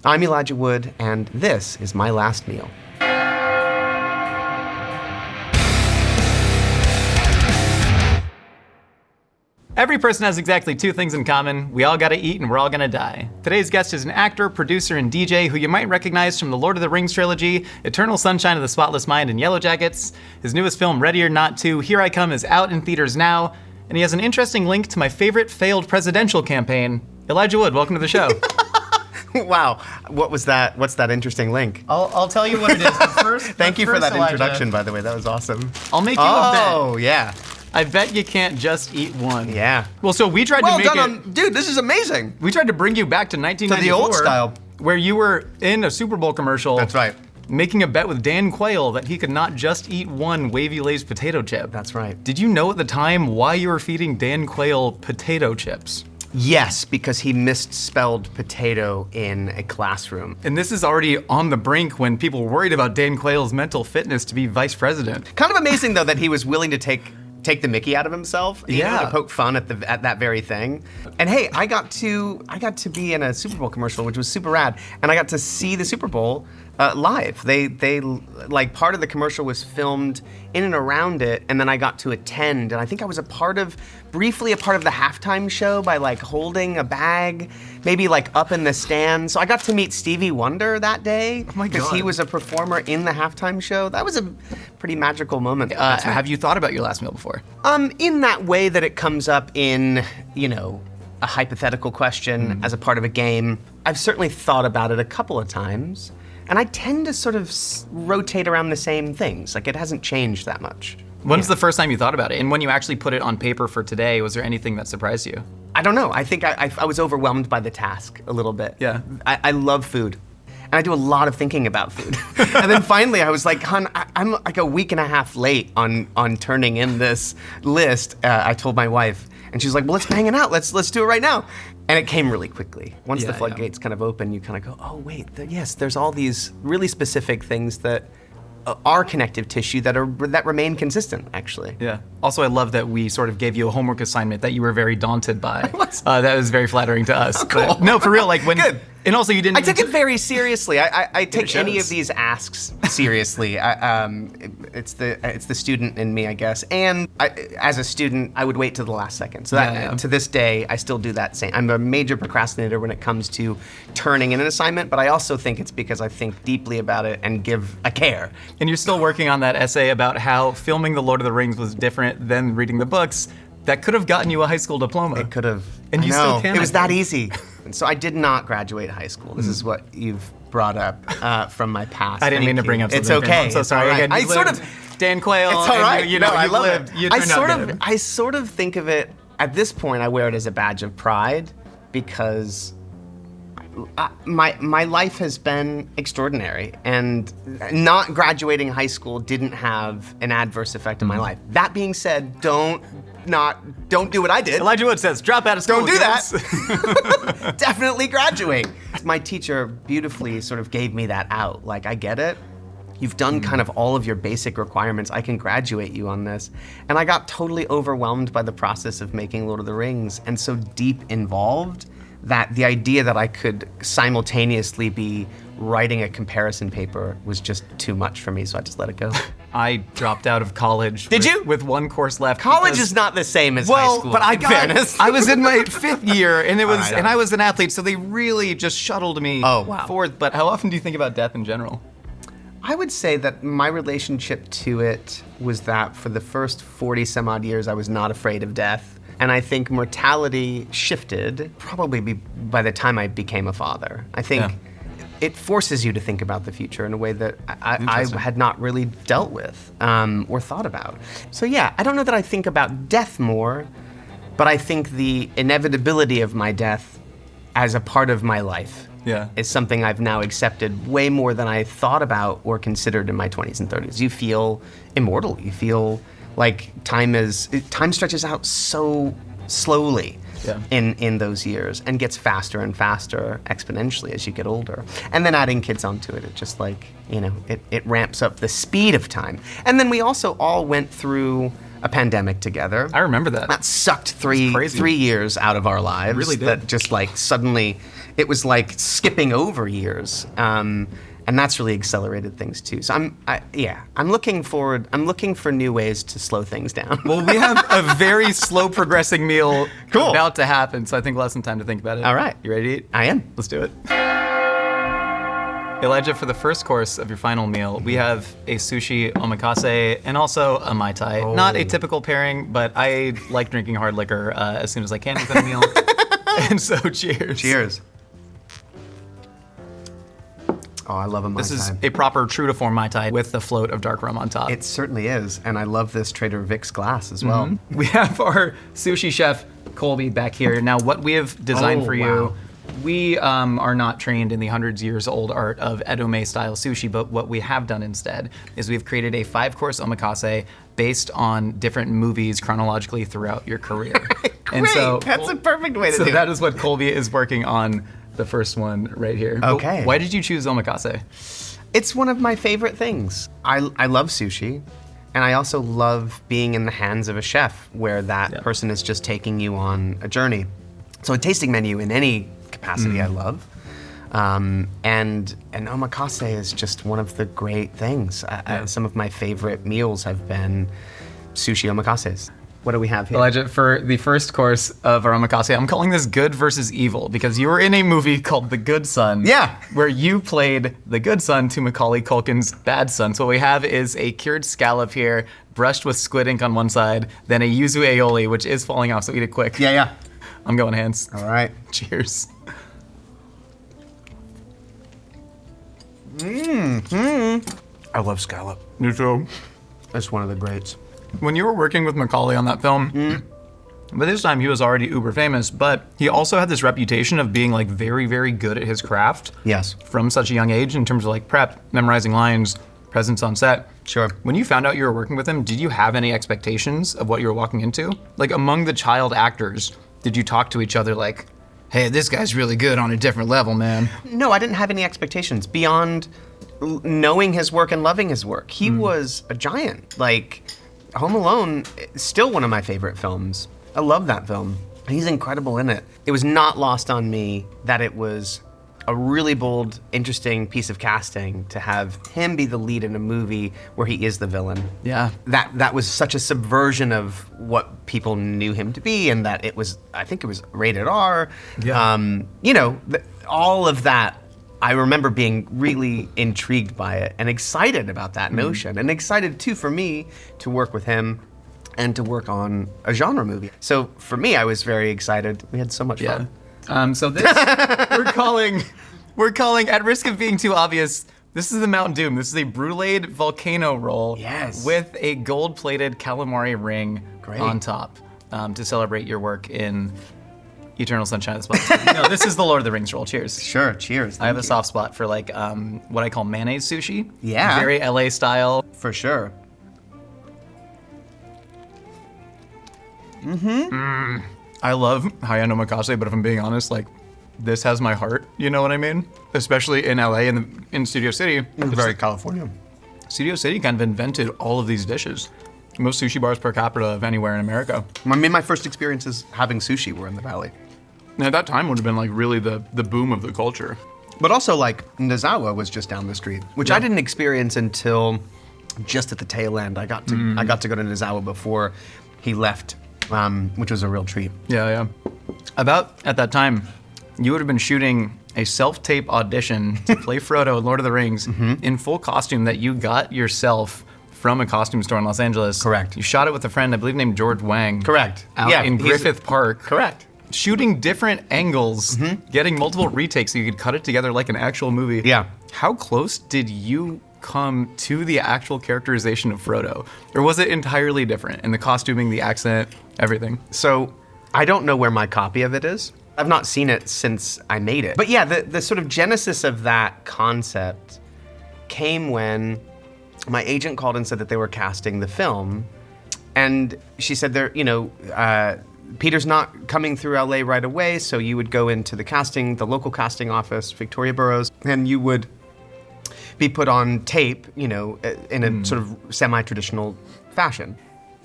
I'm Elijah Wood, and this is My Last Meal. Every person has exactly two things in common. We all gotta eat and we're all gonna die. Today's guest is an actor, producer, and DJ who you might recognize from the Lord of the Rings trilogy, Eternal Sunshine of the Spotless Mind, and Yellow Jackets. His newest film, Ready or Not 2, Here I Come, is out in theaters now, and he has an interesting link to my favorite failed presidential campaign. Elijah Wood, welcome to the show. Wow, what was that? What's that interesting link? I'll tell you what it is, but first... Thank you for that Elijah, introduction, by the way, that was awesome. I'll make you a bet. Oh, yeah. I bet you can't just eat one. Yeah. Well, so we tried to make it... Dude, this is amazing. We tried to bring you back to 1994. To the old style. Where you were in a Super Bowl commercial. That's right. Making a bet with Dan Quayle that he could not just eat one Wavy Lay's potato chip. That's right. Did you know at the time why you were feeding Dan Quayle potato chips? Yes, because he misspelled potato in a classroom. And this is already on the brink when people were worried about Dan Quayle's mental fitness to be vice president. Kind of amazing, though, that he was willing to take the mickey out of himself, you know, to poke fun at that very thing. And hey, I got to be in a Super Bowl commercial, which was super rad, and I got to see the Super Bowl live. They like part of the commercial was filmed in and around it, and then I got to attend, and I think I was briefly a part of the halftime show by like holding a bag, maybe like up in the stands. So I got to meet Stevie Wonder that day. Oh my God. Because he was a performer in the halftime show. That was a pretty magical moment. Have you thought about your last meal before? In that way that it comes up in, you know, a hypothetical question as a part of a game. I've certainly thought about it a couple of times, and I tend to sort of rotate around the same things. Like, it hasn't changed that much. When's the first time you thought about it? And when you actually put it on paper for today, was there anything that surprised you? I don't know. I think I was overwhelmed by the task a little bit. Yeah. I love food. And I do a lot of thinking about food. And then finally I was like, hon, I'm like a week and a half late on turning in this list. I told my wife, and she's like, well, let's bang it out. Let's do it right now. And it came really quickly. Once the floodgates kind of open, you kind of go, oh wait, yes, there's all these really specific things that are connective tissue that remain consistent, actually. Yeah. Also, I love that we sort of gave you a homework assignment that you were very daunted by. That was very flattering to us. Oh, cool. But, no, for real. Like when. Good. And also, you didn't. I took it very seriously. I take any shows. of these asks seriously. It's the student in me, I guess. And as a student, I would wait till the last second. So that to this day, I still do that same. I'm a major procrastinator when it comes to turning in an assignment, but I also think it's because I think deeply about it and give a care. And you're still working on that essay about how filming The Lord of the Rings was different than reading the books. That could have gotten you a high school diploma. It could have. And you still can. It was that easy. So I did not graduate high school. This is what you've brought up from my past. I didn't mean to bring up something. It's okay. I'm so sorry. Right. Again, I sort of Dan Quayle. It's all right. You know, I love lived, it. I sort of think of it at this point. I wear it as a badge of pride because my life has been extraordinary, and not graduating high school didn't have an adverse effect on my life. That being said, don't do what I did. Elijah Wood says, drop out of school. Don't do that. Definitely graduate. My teacher beautifully sort of gave me that out. Like, I get it. You've done kind of all of your basic requirements. I can graduate you on this. And I got totally overwhelmed by the process of making Lord of the Rings, and so deep involved that the idea that I could simultaneously be writing a comparison paper was just too much for me, so I just let it go. I dropped out of college. Did you? With one course left. College is not the same as high school. But fairness. I was in my 5th year, and right, I was an athlete, so they really just shuttled me forth. But how often do you think about death in general? I would say that my relationship to it was that for the first 40 some odd years, I was not afraid of death. And I think mortality shifted probably by the time I became a father. I think it forces you to think about the future in a way that I had not really dealt with or thought about. So yeah, I don't know that I think about death more, but I think the inevitability of my death as a part of my life is something I've now accepted way more than I thought about or considered in my 20s and 30s. You feel immortal. You feel like time stretches out so slowly in those years and gets faster and faster exponentially as you get older. And then adding kids onto it, it just like, you know, it ramps up the speed of time. And then we also all went through a pandemic together. I remember that. That sucked crazy. 3 years out of our lives. Really did. That just like suddenly, it was like skipping over years. And that's really accelerated things too. So I'm looking forward. I'm looking for new ways to slow things down. Well, we have a very slow progressing meal Cool. about to happen, so I think we'll have some time to think about it. All right. You ready to eat? I am. Let's do it. Elijah, for the first course of your final meal, we have a sushi omakase and also a Mai Tai. Oh. Not a typical pairing, but I like drinking hard liquor as soon as I can within a meal. And so cheers. Cheers. Oh, I love a Mai Tai. This is a proper true to form Mai Tai with the float of dark rum on top. It certainly is, and I love this Trader Vic's glass as well. We have our sushi chef, Colby, back here. Now, what we have designed Oh, for you, wow. we are not trained in the hundreds years old art of edome style sushi, but what we have done instead is we've created a 5-course omakase based on different movies chronologically throughout your career. Great, that's a perfect way to do it. So that is what Colby is working on, the first one right here. Okay. Why did you choose omakase? It's one of my favorite things. I love sushi, and I also love being in the hands of a chef where that person is just taking you on a journey. So a tasting menu in any capacity I love. And omakase is just one of the great things. Some of my favorite meals have been sushi omakases. What do we have here? Elijah, for the first course of our omakase, I'm calling this good versus evil because you were in a movie called The Good Son. Yeah. Where you played the good son to Macaulay Culkin's bad son. So what we have is a cured scallop here, brushed with squid ink on one side, then a yuzu aioli, which is falling off, so eat it quick. Yeah. I'm going hands. All right. Cheers. I love scallop. You too. It's one of the greats. When you were working with Macaulay on that film, by this time he was already uber famous, but he also had this reputation of being like very, very good at his craft. Yes. From such a young age in terms of like prep, memorizing lines, presence on set. Sure. When you found out you were working with him, did you have any expectations of what you were walking into? Like among the child actors, did you talk to each other like, hey, this guy's really good on a different level, man? No, I didn't have any expectations beyond knowing his work and loving his work. He was a giant. Like, Home Alone is still one of my favorite films. I love that film. He's incredible in it. It was not lost on me that it was a really bold, interesting piece of casting to have him be the lead in a movie where he is the villain. Yeah. That was such a subversion of what people knew him to be, and that it was, I think it was rated R. Yeah. All of that, I remember being really intrigued by it and excited about that notion, and excited too for me to work with him and to work on a genre movie. So for me, I was very excited. We had so much fun. So this we're calling, at risk of being too obvious, this is the Mount Doom. This is a bruleed volcano roll with a gold-plated calamari ring on top to celebrate your work in Eternal Sunshine of the Spotless Mind. No, this is the Lord of the Rings roll. Cheers. Sure, cheers. I have a soft spot for like what I call mayonnaise sushi. Yeah. Very LA style. For sure. I love high-end omakase, but if I'm being honest, like, this has my heart, you know what I mean? Especially in LA and in Studio City. It's very California. Studio City kind of invented all of these dishes. Most sushi bars per capita of anywhere in America. I mean, my first experiences having sushi were in the Valley. And at that time would have been like really the boom of the culture. But also, like, Nozawa was just down the street, which I didn't experience until just at the tail end. I got to go to Nozawa before he left, which was a real treat. Yeah. About at that time, you would have been shooting a self-tape audition to play Frodo in Lord of the Rings in full costume that you got yourself from a costume store in Los Angeles. Correct. You shot it with a friend, I believe named George Wang. Correct. Out in Griffith Park. Correct. Shooting different angles, getting multiple retakes so you could cut it together like an actual movie. Yeah. How close did you come to the actual characterization of Frodo? Or was it entirely different in the costuming, the accent, everything? So I don't know where my copy of it is. I've not seen it since I made it. But yeah, the sort of genesis of that concept came when my agent called and said that they were casting the film. And she said Peter's not coming through LA right away, so you would go into the local casting office, Victoria Burroughs, and you would be put on tape, in a sort of semi-traditional fashion.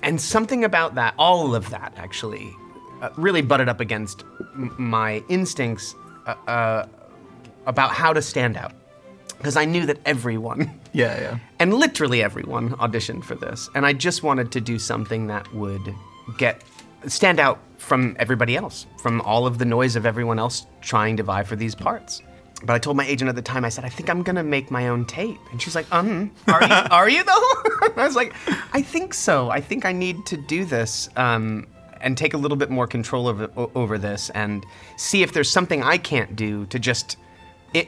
And something about that, all of that actually, really butted up against my instincts about how to stand out. Because I knew that everyone, and literally everyone, auditioned for this. And I just wanted to do something that would stand out from everybody else, from all of the noise of everyone else trying to vie for these parts. But I told my agent at the time, I said, I think I'm gonna make my own tape. And she's like, are you though? I was like, I think so. I think I need to do this and take a little bit more control over this and see if there's something I can't do to just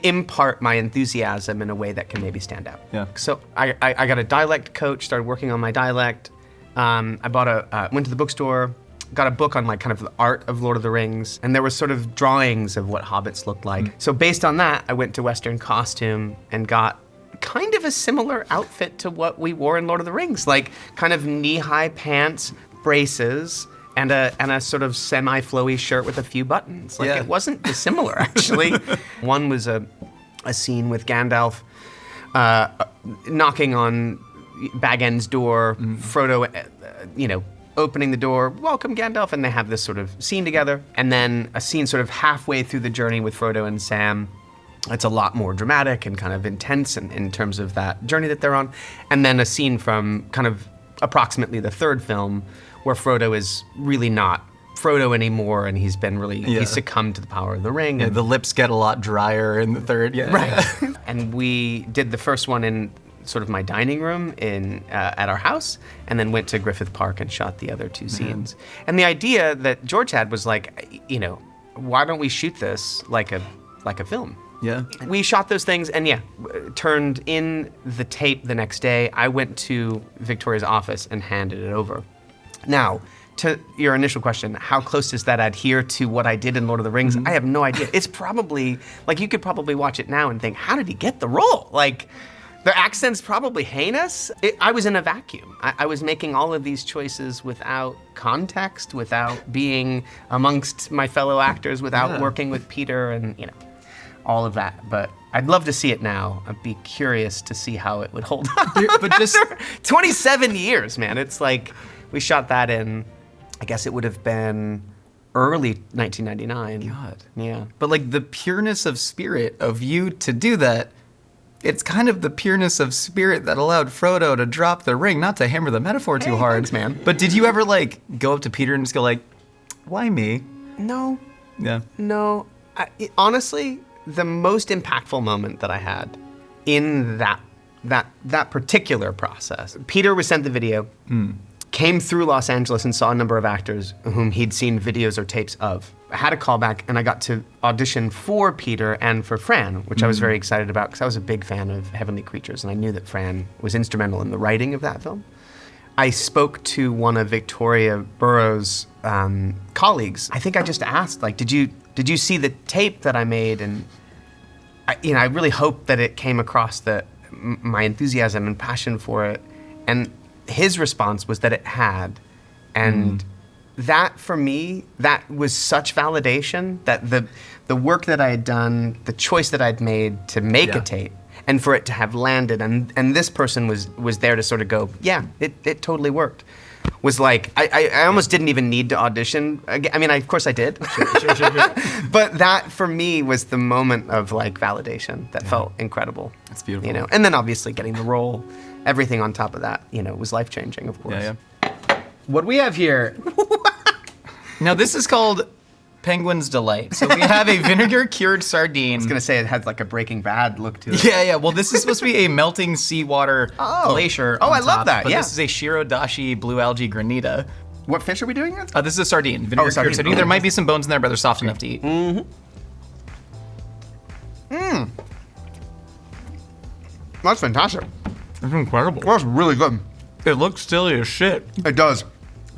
impart my enthusiasm in a way that can maybe stand out. Yeah. So I got a dialect coach, started working on my dialect. I went to the bookstore, got a book on like kind of the art of Lord of the Rings, and there were sort of drawings of what hobbits looked like. So based on that, I went to Western Costume and got kind of a similar outfit to what we wore in Lord of the Rings, like kind of knee-high pants, braces, and a sort of semi-flowy shirt with a few buttons. Like it wasn't dissimilar actually. One was a scene with Gandalf knocking on Bag End's door, Frodo, opening the door, welcome Gandalf, and they have this sort of scene together. And then a scene sort of halfway through the journey with Frodo and Sam. It's a lot more dramatic and kind of intense in terms of that journey that they're on. And then a scene from kind of approximately the third film where Frodo is really not Frodo anymore, and he's been really, he's succumbed to the power of the ring. Yeah, the lips get a lot drier in the third, Right. And we did the first one in sort of my dining room at our house, and then went to Griffith Park and shot the other two scenes. And the idea that George had was like, why don't we shoot this like a film? Yeah. We shot those things and turned in the tape the next day. I went to Victoria's office and handed it over. Now, to your initial question, how close does that adhere to what I did in Lord of the Rings? I have no idea. It's probably, like, you could probably watch it now and think, how did he get the role? Like, the accent's probably heinous. I was in a vacuum. I was making all of these choices without context, without being amongst my fellow actors, without working with Peter and, all of that. But I'd love to see it now. I'd be curious to see how it would hold up. But just 27 years, man. It's like, we shot that in, I guess it would have been early 1999. God. Yeah. But like the pureness of spirit of you to do that, it's kind of the pureness of spirit that allowed Frodo to drop the ring, not to hammer the metaphor too hard. Thanks, man. But did you ever like go up to Peter and just go like, why me? No. Yeah. No. Honestly, the most impactful moment that I had in that particular process, Peter was sent the video, came through Los Angeles and saw a number of actors whom he'd seen videos or tapes of. I had a callback and I got to audition for Peter and for Fran, which I was very excited about because I was a big fan of Heavenly Creatures and I knew that Fran was instrumental in the writing of that film. I spoke to one of Victoria Burrows' colleagues. I think I just asked, like, did you see the tape that I made? And I really hope that it came across my enthusiasm and passion for it. And his response was that it had. And that, for me, that was such validation that the work that I had done, the choice that I'd made to make a tape, and for it to have landed, and this person was there to sort of go, yeah, it totally worked. Was like, I almost didn't even need to audition. I mean, of course I did. Sure. But that, for me, was the moment of like validation that felt incredible. That's beautiful. And then obviously getting the role, everything on top of that, was life-changing, of course. Yeah. What we have here. Now this is called Penguin's Delight. So we have a vinegar-cured sardine. I was gonna say it had like a Breaking Bad look to it. Yeah. Well, this is supposed to be a melting seawater glacier. Oh, on I love top, that, But yeah. this is a Shirodashi blue algae granita. What fish are we doing here? This is a sardine, vinegar-cured sardine. sardine. There might be some bones in there, but they're soft enough to eat. That's fantastic. It's incredible. That's really good. It looks silly as shit. It does.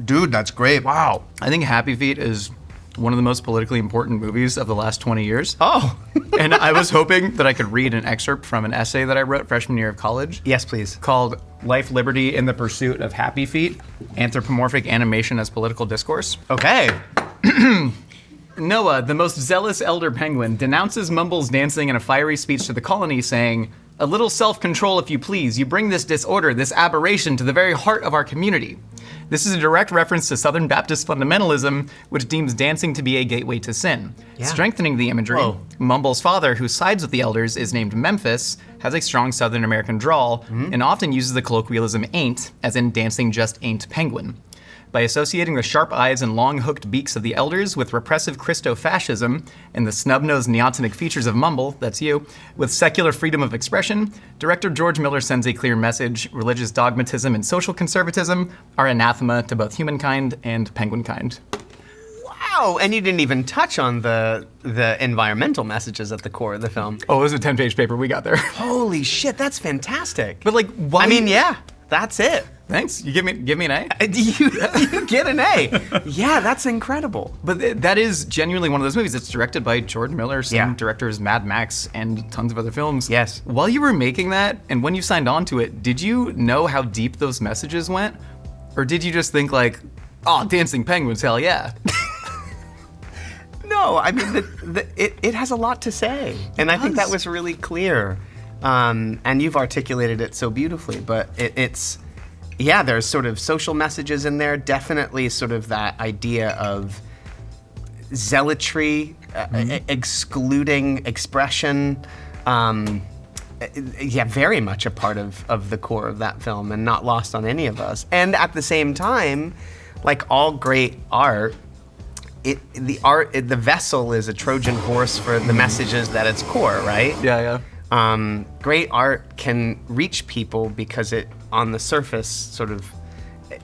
Dude, that's great. Wow. I think Happy Feet is one of the most politically important movies of the last 20 years. Oh. And I was hoping that I could read an excerpt from an essay that I wrote freshman year of college. Yes, please. Called Life, Liberty, and the Pursuit of Happy Feet, Anthropomorphic Animation as Political Discourse. Okay. Noah, the most zealous elder penguin, denounces Mumble's dancing in a fiery speech to the colony, saying, A little self-control, if you please. You bring this disorder, this aberration, to the very heart of our community. This is a direct reference to Southern Baptist fundamentalism, which deems dancing to be a gateway to sin. Yeah. Strengthening the imagery, Whoa. Mumble's father, who sides with the elders, is named Memphis, has a strong Southern American drawl, and often uses the colloquialism ain't, as in dancing just ain't penguin. By associating the sharp eyes and long hooked beaks of the elders with repressive Christo-fascism and the snub-nosed neotenic features of Mumble, that's you, with secular freedom of expression, director George Miller sends a clear message: religious dogmatism and social conservatism are anathema to both humankind and penguinkind. Wow, and you didn't even touch on the environmental messages at the core of the film. Oh, it was a 10-page paper, we got there. Holy shit, that's fantastic. But like, why? I mean, yeah, that's it. Thanks, you give me an A? You get an A. Yeah, that's incredible. But that is genuinely one of those movies. It's directed by George Miller, same Yeah. director as Mad Max and tons of other films. Yes. While you were making that, and when you signed on to it, did you know how deep those messages went? Or did you just think like, oh, dancing penguins, hell yeah? No, I mean, it has a lot to say. And I think that was really clear. And you've articulated it so beautifully, but it's, yeah, there's sort of social messages in there, definitely sort of that idea of zealotry, excluding expression. Yeah, very much a part of the core of that film and not lost on any of us. And at the same time, like all great art, the vessel is a Trojan horse for the messages at its core, right? Yeah. Great art can reach people because it, on the surface, sort of,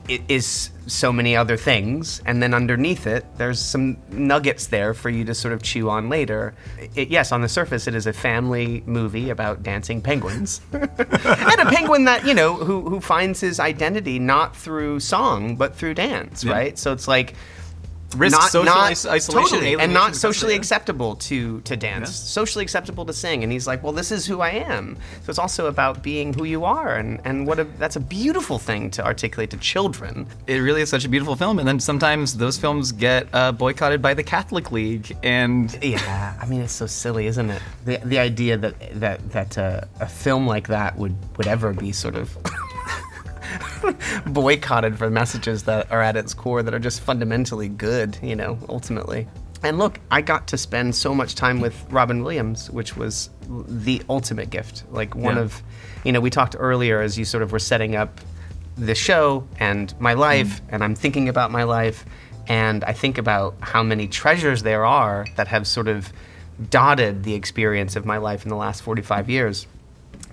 it is so many other things, and then underneath it, there's some nuggets there for you to sort of chew on later. Yes, on the surface, it is a family movie about dancing penguins, and a penguin that, you know, who finds his identity not through song but through dance, right? So it's like, Risk social isolation, totally, and alienation not because socially of it. acceptable to dance, socially acceptable to sing. And he's like, well, this is who I am. So it's also about being who you are, and that's a beautiful thing to articulate to children. It really is such a beautiful film, and then sometimes those films get boycotted by the Catholic League, and Yeah, I mean, it's so silly, isn't it? The idea that a film like that would ever be sort of boycotted for messages that are at its core that are just fundamentally good, you know, ultimately. And look, I got to spend so much time with Robin Williams, which was the ultimate gift. Like one of, you know, we talked earlier as you sort of were setting up the show and my life, and I'm thinking about my life, and I think about how many treasures there are that have sort of dotted the experience of my life in the last 45 years.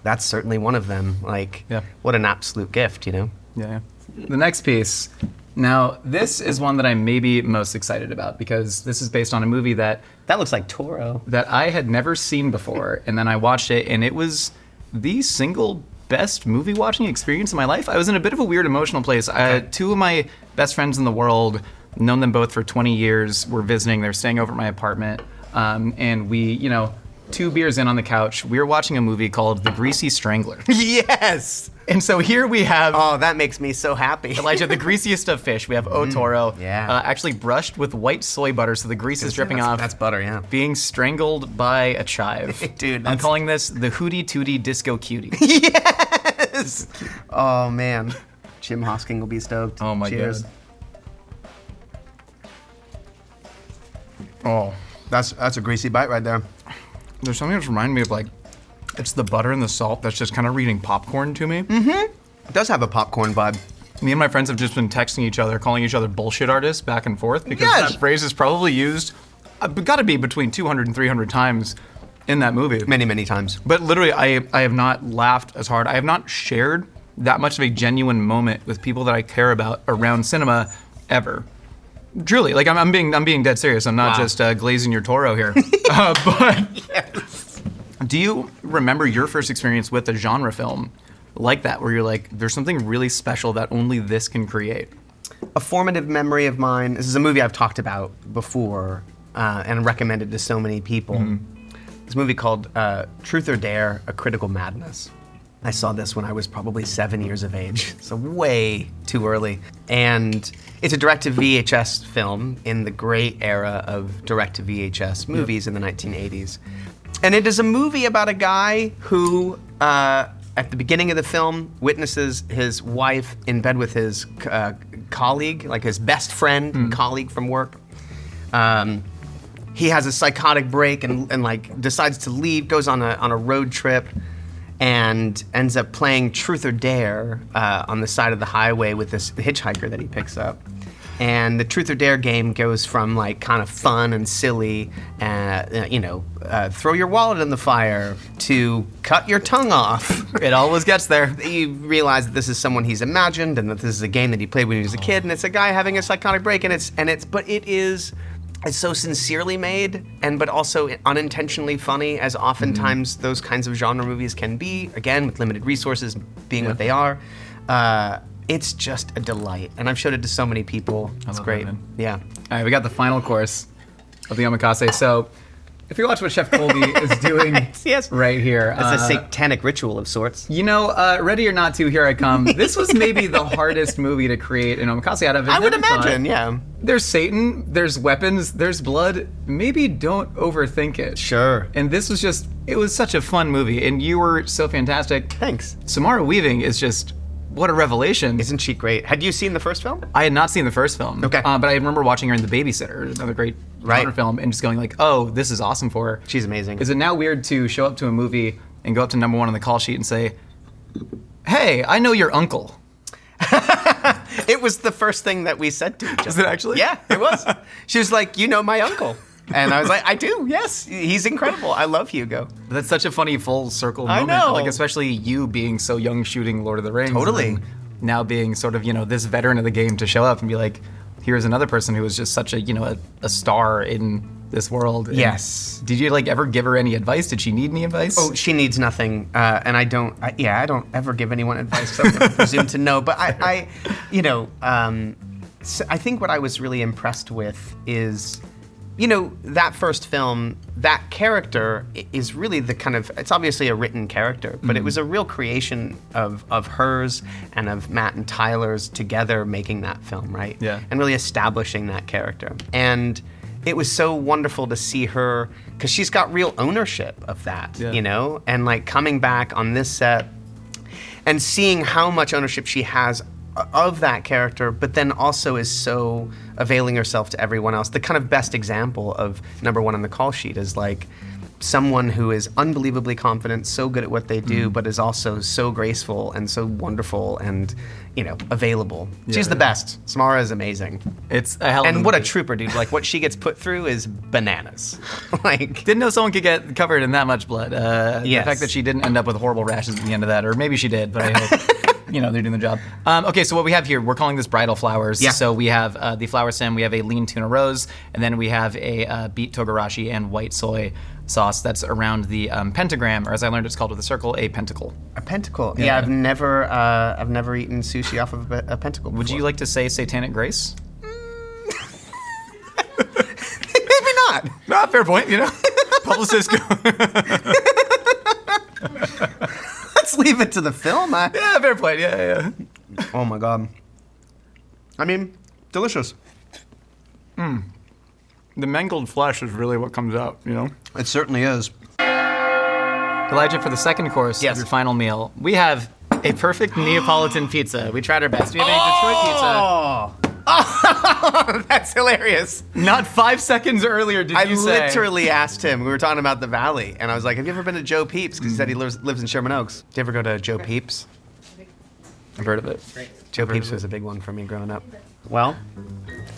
That's certainly one of them. Like, what an absolute gift, you know? Yeah. The next piece. Now, this is one that I'm maybe most excited about because this is based on a movie that looks like Toro. That I had never seen before, and then I watched it, and it was the single best movie watching experience in my life. I was in a bit of a weird emotional place. Two of my best friends in the world, known them both for 20 years, were visiting. They were staying over at my apartment, and we, you know, 2 beers in on the couch, we were watching a movie called The Greasy Strangler. Yes! And so here we have... Oh, that makes me so happy. Elijah, the greasiest of fish. We have Toro, yeah. actually brushed with white soy butter, so the grease is dripping off. That's butter, yeah. Being strangled by a chive. Dude, I'm calling this the Hootie Tootie Disco Cutie. Yes! Oh, man. Jim Hosking will be stoked. Oh, my Cheers. God. Oh. That's a greasy bite right there. There's something that's reminding me of, like, it's the butter and the salt that's just kind of reading popcorn to me. It does have a popcorn vibe. Me and my friends have just been texting each other, calling each other bullshit artists back and forth because Yes! that phrase is probably used, gotta be between 200 and 300 times in that movie. Many, many times. But literally, I have not laughed as hard. I have not shared that much of a genuine moment with people that I care about around cinema ever. Truly, like I'm being dead serious. I'm not just glazing your Toro here. But Yes. do you remember your first experience with a genre film like that, where you're like, there's something really special that only this can create? A formative memory of mine, this is a movie I've talked about before and recommended to so many people. This movie called Truth or Dare, A Critical Madness. I saw this when I was probably 7 years of age, so way too early. And it's a direct-to-VHS film in the great era of direct-to-VHS movies in the 1980s. And it is a movie about a guy who at the beginning of the film, witnesses his wife in bed with his colleague, like his best friend and colleague from work. He has a psychotic break and like decides to leave, goes on a road trip, and ends up playing Truth or Dare on the side of the highway with this hitchhiker that he picks up. And the Truth or Dare game goes from like kind of fun and silly, throw your wallet in the fire, to cut your tongue off. It always gets there. You realize that this is someone he's imagined, and that this is a game that he played when he was a kid, and it's a guy having a psychotic break, it's so sincerely made, but also unintentionally funny, as oftentimes those kinds of genre movies can be. Again, with limited resources, being what they are. It's just a delight, and I've showed it to so many people. It's great. That, yeah. All right, we got the final course of the omakase. So, if you watch what Chef Colby is doing right here, it's a satanic ritual of sorts. Ready or Not to, here I come. This was maybe the hardest movie to create an omakase out of. I would imagine, yeah. There's Satan, there's weapons, there's blood. Maybe don't overthink it. Sure. And this was it was such a fun movie, and you were so fantastic. Thanks. Samara Weaving is just, what a revelation. Isn't she great? Had you seen the first film? I had not seen the first film. Okay. But I remember watching her in The Babysitter, another great genre film, and just going like, oh, this is awesome for her. She's amazing. Is it now weird to show up to a movie and go up to number one on the call sheet and say, hey, I know your uncle? It was the first thing that we said to each other. Is it actually? Yeah, it was. She was like, you know my uncle. And I was like, I do, yes. He's incredible. I love Hugo. That's such a funny full circle moment. I know. Like, especially you being so young shooting Lord of the Rings. Totally. And now being sort of, this veteran of the game to show up and be like, here's another person who was just such a star in this world. And yes. Did you ever give her any advice? Did she need any advice? Oh, she needs nothing. And I don't ever give anyone advice, so I presume to know. But I think what I was really impressed with is, that first film, that character is really the kind of, it's obviously a written character, but it was a real creation of hers and of Matt and Tyler's together making that film, right? Yeah. And really establishing that character. And it was so wonderful to see her, because she's got real ownership of that, and like coming back on this set and seeing how much ownership she has of that character, but then also is so availing herself to everyone else. The kind of best example of number one on the call sheet is like someone who is unbelievably confident, so good at what they do, but is also so graceful and so wonderful and, available. She's the best. Samara is amazing. It's a hell of a And what a movie. trooper, dude. Like, what she gets put through is bananas. Like, Didn't know someone could get covered in that much blood. Yes. The fact that she didn't end up with horrible rashes at the end of that, or maybe she did, but I hope. They're doing the job. Okay, so what we have here, we're calling this bridal flowers. Yeah. So we have the flower stem, we have a lean tuna rose, and then we have a beet togarashi and white soy sauce that's around the pentagram, or as I learned it's called with a circle, a pentacle. a pentacle. Yeah. Yeah, I've never eaten sushi off of a pentacle before. Would you like to say satanic grace? Maybe not. No, fair point, Publicist. Let's leave it to the film. Yeah, fair point, yeah. Oh my god. I mean, delicious. The mangled flesh is really what comes out, It certainly is. Elijah, for the second course Yes. of your final meal, we have a perfect Neapolitan pizza. We tried our best. We have a Detroit pizza. Oh, that's hilarious. Not 5 seconds earlier did I you say. literally asked him, we were talking about the Valley, and I was like, have you ever been to Joe Peeps? Because he said he lives in Sherman Oaks. Did you ever go to Joe Peeps? I've heard of it. Joe Peeps was a big one for me growing up. Well,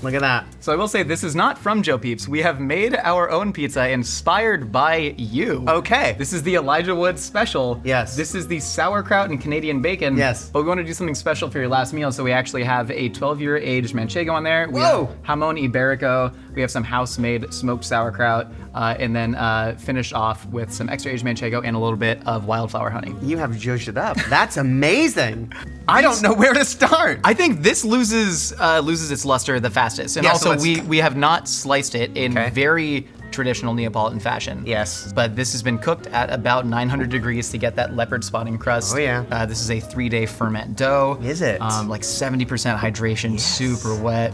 look at that. So I will say, this is not from Joe Peeps. We have made our own pizza inspired by you. Okay. This is the Elijah Wood special. Yes. This is the sauerkraut and Canadian bacon. Yes. But we want to do something special for your last meal, so we actually have a 12-year aged manchego on there. We Whoa. have jamon iberico. We have some house-made smoked sauerkraut, and then finish off with some extra aged manchego and a little bit of wildflower honey. You have zhuzhed it up. That's amazing. I don't know where to start. I think this loses its luster the fastest, and Yeah, so also let's- we have not sliced it in Okay. very traditional Neapolitan fashion. Yes. But this has been cooked at about 900 degrees to get that leopard spotting crust. Oh, yeah. This is a 3-day ferment dough. Is it? Like 70% hydration, Yes. super wet.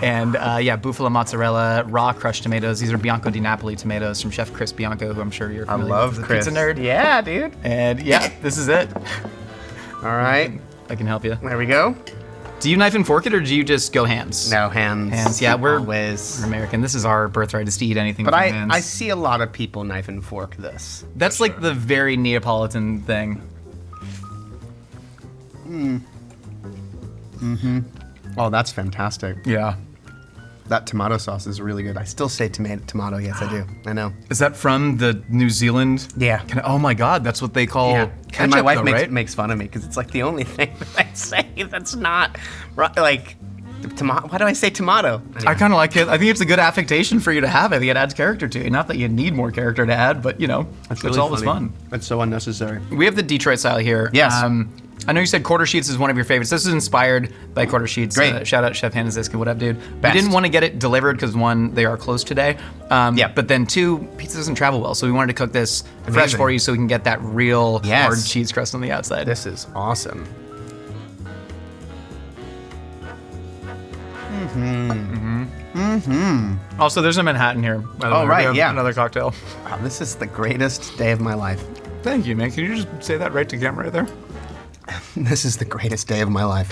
And bufala mozzarella, raw crushed tomatoes. These are Bianco di Napoli tomatoes from Chef Chris Bianco, who I'm sure you're familiar with as a Chris. pizza nerd. Yeah, dude. And yeah, this is it. All right. I can help you. There we go. Do you knife and fork it, or do you just go hands? No, hands. Hands, yeah, we're always. American. This is our birthright, is to eat anything But with I hands. see a lot of people knife and fork this. That's like the very Neapolitan thing. Oh, that's fantastic. Yeah. That tomato sauce is really good. I still say tomato. Yes, I do. I know. Is that from the New Zealand? Yeah. Oh my God, that's what they call ketchup, And my wife though, right? makes fun of me because it's like the only thing that I say that's not like tomato. Why do I say tomato? I kind of like it. I think it's a good affectation for you to have. I think it adds character to you. Not that you need more character to add, but it's really always funny. fun. It's so unnecessary. We have the Detroit style here. Yes. I know you said quarter sheets is one of your favorites. This is inspired by quarter sheets. Great. Shout out Chef Hannah Ziska. What up, dude? Best. We didn't want to get it delivered because one, they are closed today. But then two, pizza doesn't travel well. So we wanted to cook this fresh Amazing. for you so we can get that real Yes. hard cheese crust on the outside. This is awesome. Also, there's a Manhattan here. By the way. Oh, right, We have yeah. Another cocktail. Wow, this is the greatest day of my life. Thank you, man. Can you just say that right to camera right there? This is the greatest day of my life.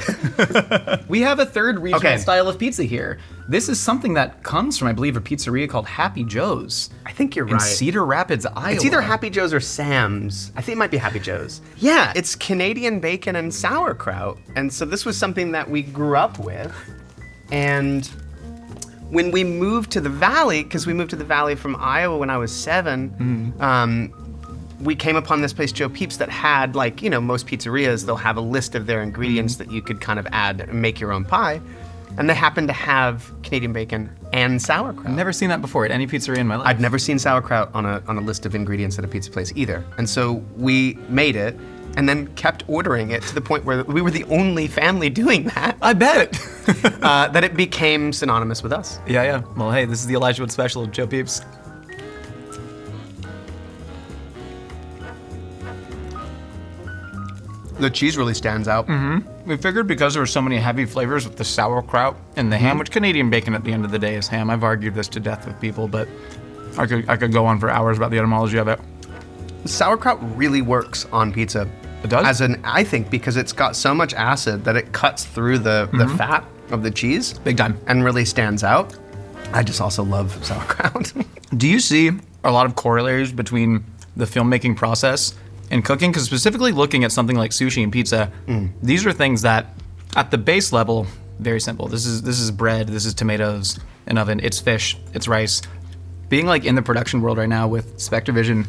We have a third regional Okay. style of pizza here. This is something that comes from, I believe, a pizzeria called Happy Joe's I think you're in right. Cedar Rapids, Iowa. It's either Happy Joe's or Sam's. I think it might be Happy Joe's. Yeah, it's Canadian bacon and sauerkraut. And so this was something that we grew up with. And when we moved to the Valley, because we moved to the Valley from Iowa when I was 7, we came upon this place, Joe Peeps, that had, like, most pizzerias, they'll have a list of their ingredients that you could kind of add and make your own pie. And they happened to have Canadian bacon and sauerkraut. Never seen that before at any pizzeria in my life. I've never seen sauerkraut on a list of ingredients at a pizza place either. And so we made it and then kept ordering it to the point where we were the only family doing that, I bet. that it became synonymous with us. Yeah. Well, hey, this is the Elijah Wood special of Joe Peeps. The cheese really stands out. We figured because there were so many heavy flavors with the sauerkraut and the ham, which Canadian bacon at the end of the day is ham. I've argued this to death with people, but I could go on for hours about the etymology of it. Sauerkraut really works on pizza. It does? I think, because it's got so much acid that it cuts through the fat of the cheese. Big time. And really stands out. I just also love sauerkraut. Do you see a lot of corollaries between the filmmaking process and cooking? Because specifically looking at something like sushi and pizza, these are things that, at the base level, very simple. This is bread, this is tomatoes, an oven, it's fish, it's rice. Being like in the production world right now with SpectraVision,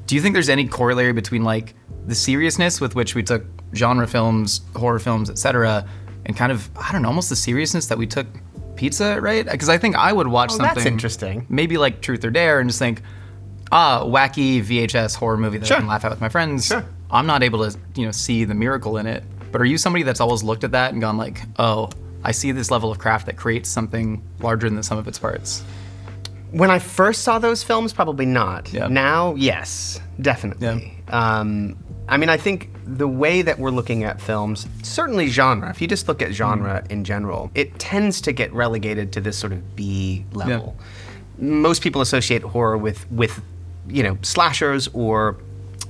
do you think there's any corollary between like the seriousness with which we took genre films, horror films, etc., and kind of, I don't know, almost the seriousness that we took pizza, right? Because I think I would watch something. That's interesting. Maybe like Truth or Dare and just think, wacky VHS horror movie that I can laugh at with my friends. Sure. I'm not able to, see the miracle in it. But are you somebody that's always looked at that and gone like, oh, I see this level of craft that creates something larger than the sum of its parts? When I first saw those films, probably not. Yeah. Now, yes, definitely. I think the way that we're looking at films, certainly genre, if you just look at genre in general, it tends to get relegated to this sort of B level. Most people associate horror with slashers or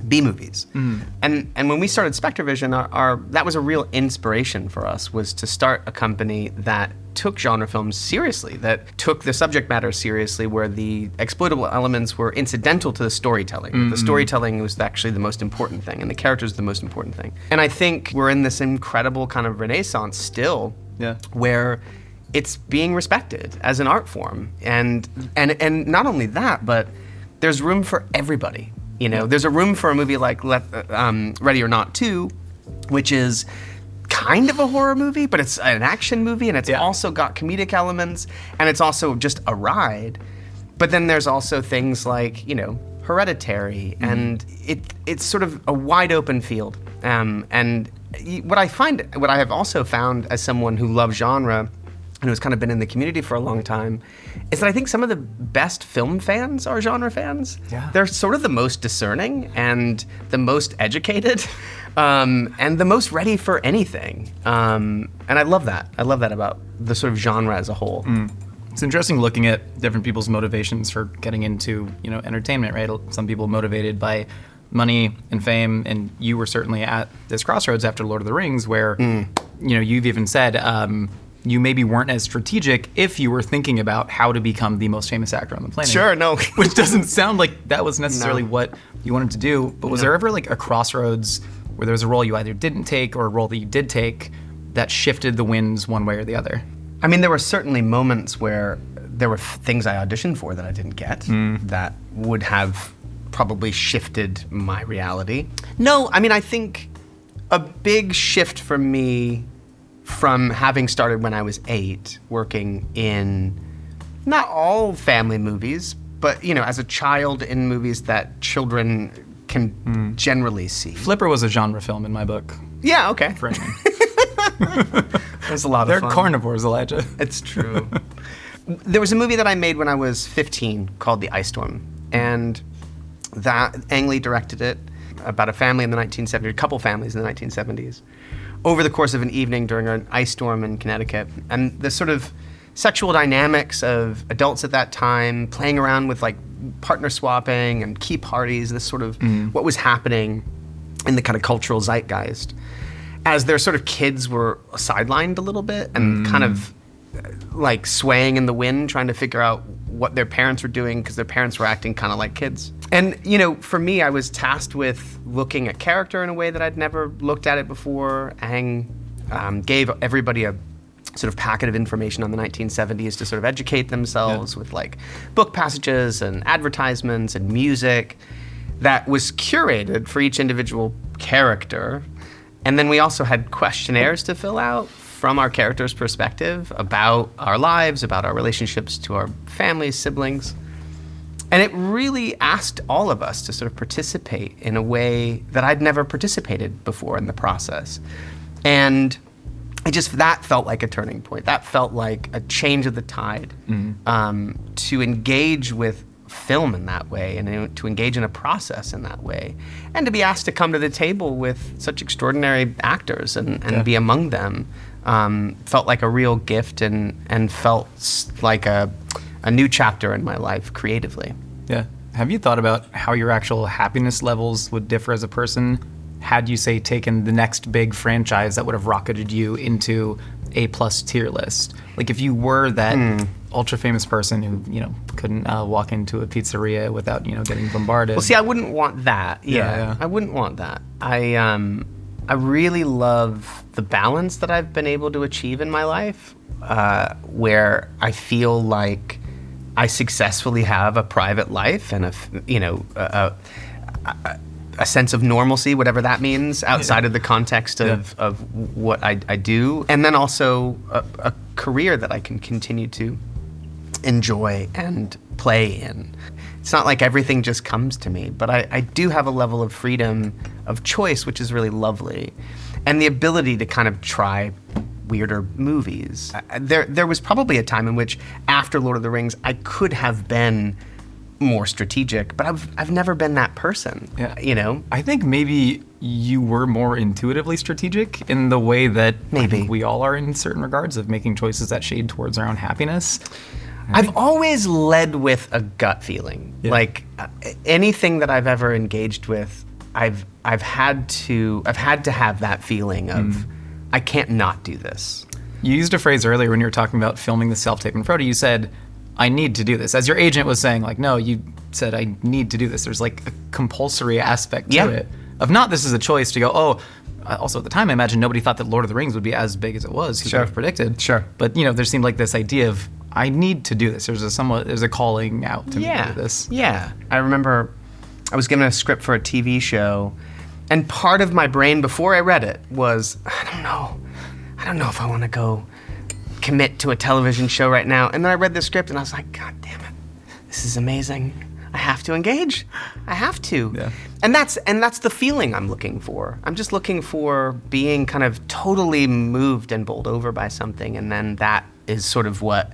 B movies. And when we started SpectraVision, our that was a real inspiration for us, was to start a company that took genre films seriously, that took the subject matter seriously, where the exploitable elements were incidental to the storytelling. The storytelling was actually the most important thing, and the characters the most important thing. And I think we're in this incredible kind of renaissance still, where it's being respected as an art form. And not only that, but there's room for everybody. There's a room for a movie like Ready or Not 2, which is kind of a horror movie, but it's an action movie, and it's also got comedic elements, and it's also just a ride. But then there's also things like, Hereditary, and it's sort of a wide open field. And what I have also found as someone who loves genre, and who's kind of been in the community for a long time, is that I think some of the best film fans are genre fans. Yeah. They're sort of the most discerning and the most educated, and the most ready for anything. And I love that. I love that about the sort of genre as a whole. It's interesting looking at different people's motivations for getting into, entertainment, right? Some people motivated by money and fame, and you were certainly at this crossroads after Lord of the Rings where, you've even said you maybe weren't as strategic if you were thinking about how to become the most famous actor on the planet. Sure, no. Which doesn't sound like that was necessarily what you wanted to do, but was there ever like a crossroads where there was a role you either didn't take or a role that you did take that shifted the winds one way or the other? I mean, there were certainly moments where there were things I auditioned for that I didn't get that would have probably shifted my reality. No, I mean, I think a big shift for me from having started when I was 8, working in not all family movies, but, as a child in movies that children can generally see. Flipper was a genre film in my book. Yeah, okay. For anyone. There's a lot of They're fun. carnivores, Elijah. It's true. There was a movie that I made when I was 15 called The Ice Storm, and that Ang Lee directed it about a family in the 1970s, a couple families in the 1970s, over the course of an evening during an ice storm in Connecticut. And the sort of sexual dynamics of adults at that time playing around with like partner swapping and key parties, this sort of what was happening in the kind of cultural zeitgeist, as their sort of kids were sidelined a little bit and kind of like swaying in the wind, trying to figure out what their parents were doing because their parents were acting kind of like kids. And, for me, I was tasked with looking at character in a way that I'd never looked at it before. Ang gave everybody a sort of packet of information on the 1970s to sort of educate themselves with like book passages and advertisements and music that was curated for each individual character. And then we also had questionnaires to fill out from our characters' perspective about our lives, about our relationships to our families, siblings. And it really asked all of us to sort of participate in a way that I'd never participated before in the process. And that felt like a turning point. That felt like a change of the tide to engage with film in that way and to engage in a process in that way. And to be asked to come to the table with such extraordinary actors and be among them felt like a real gift and felt like a new chapter in my life creatively. Yeah. Have you thought about how your actual happiness levels would differ as a person had you, say, taken the next big franchise that would have rocketed you into A+ tier list? Like if you were that ultra famous person who, couldn't walk into a pizzeria without, getting bombarded. Well, see, I wouldn't want that. Yeah. I wouldn't want that. I really love the balance that I've been able to achieve in my life, where I feel like I successfully have a private life and a sense of normalcy, whatever that means, outside of the context of what I do, and then also a career that I can continue to enjoy and play in. It's not like everything just comes to me, but I do have a level of freedom of choice, which is really lovely, and the ability to kind of try weirder movies. There was probably a time in which, after Lord of the Rings, I could have been more strategic, but I've never been that person. Yeah. I think maybe you were more intuitively strategic in the way that I think we all are in certain regards of making choices that shade towards our own happess. I've always led with a gut feeling. Yeah. Like anything that I've ever engaged with, I've had to have that feeling of I can't not do this. You used a phrase earlier when you were talking about filming the self-tape in Frodo. You said, I need to do this. As your agent was saying, like, no, you said, I need to do this. There's like a compulsory aspect to it. Of not this is a choice to go, also at the time, I imagine nobody thought that Lord of the Rings would be as big as it was. Who could have predicted? Sure. But, there seemed like this idea of, I need to do this. There's a calling out to me to do this. Yeah. I remember I was given a script for a TV show, and part of my brain before I read it was, I don't know if I want to go commit to a television show right now. And then I read the script and I was like, God damn it, this is amazing. I have to engage. I have to. Yeah. And that's the feeling I'm looking for. I'm just looking for being kind of totally moved and bowled over by something, and then that is sort of what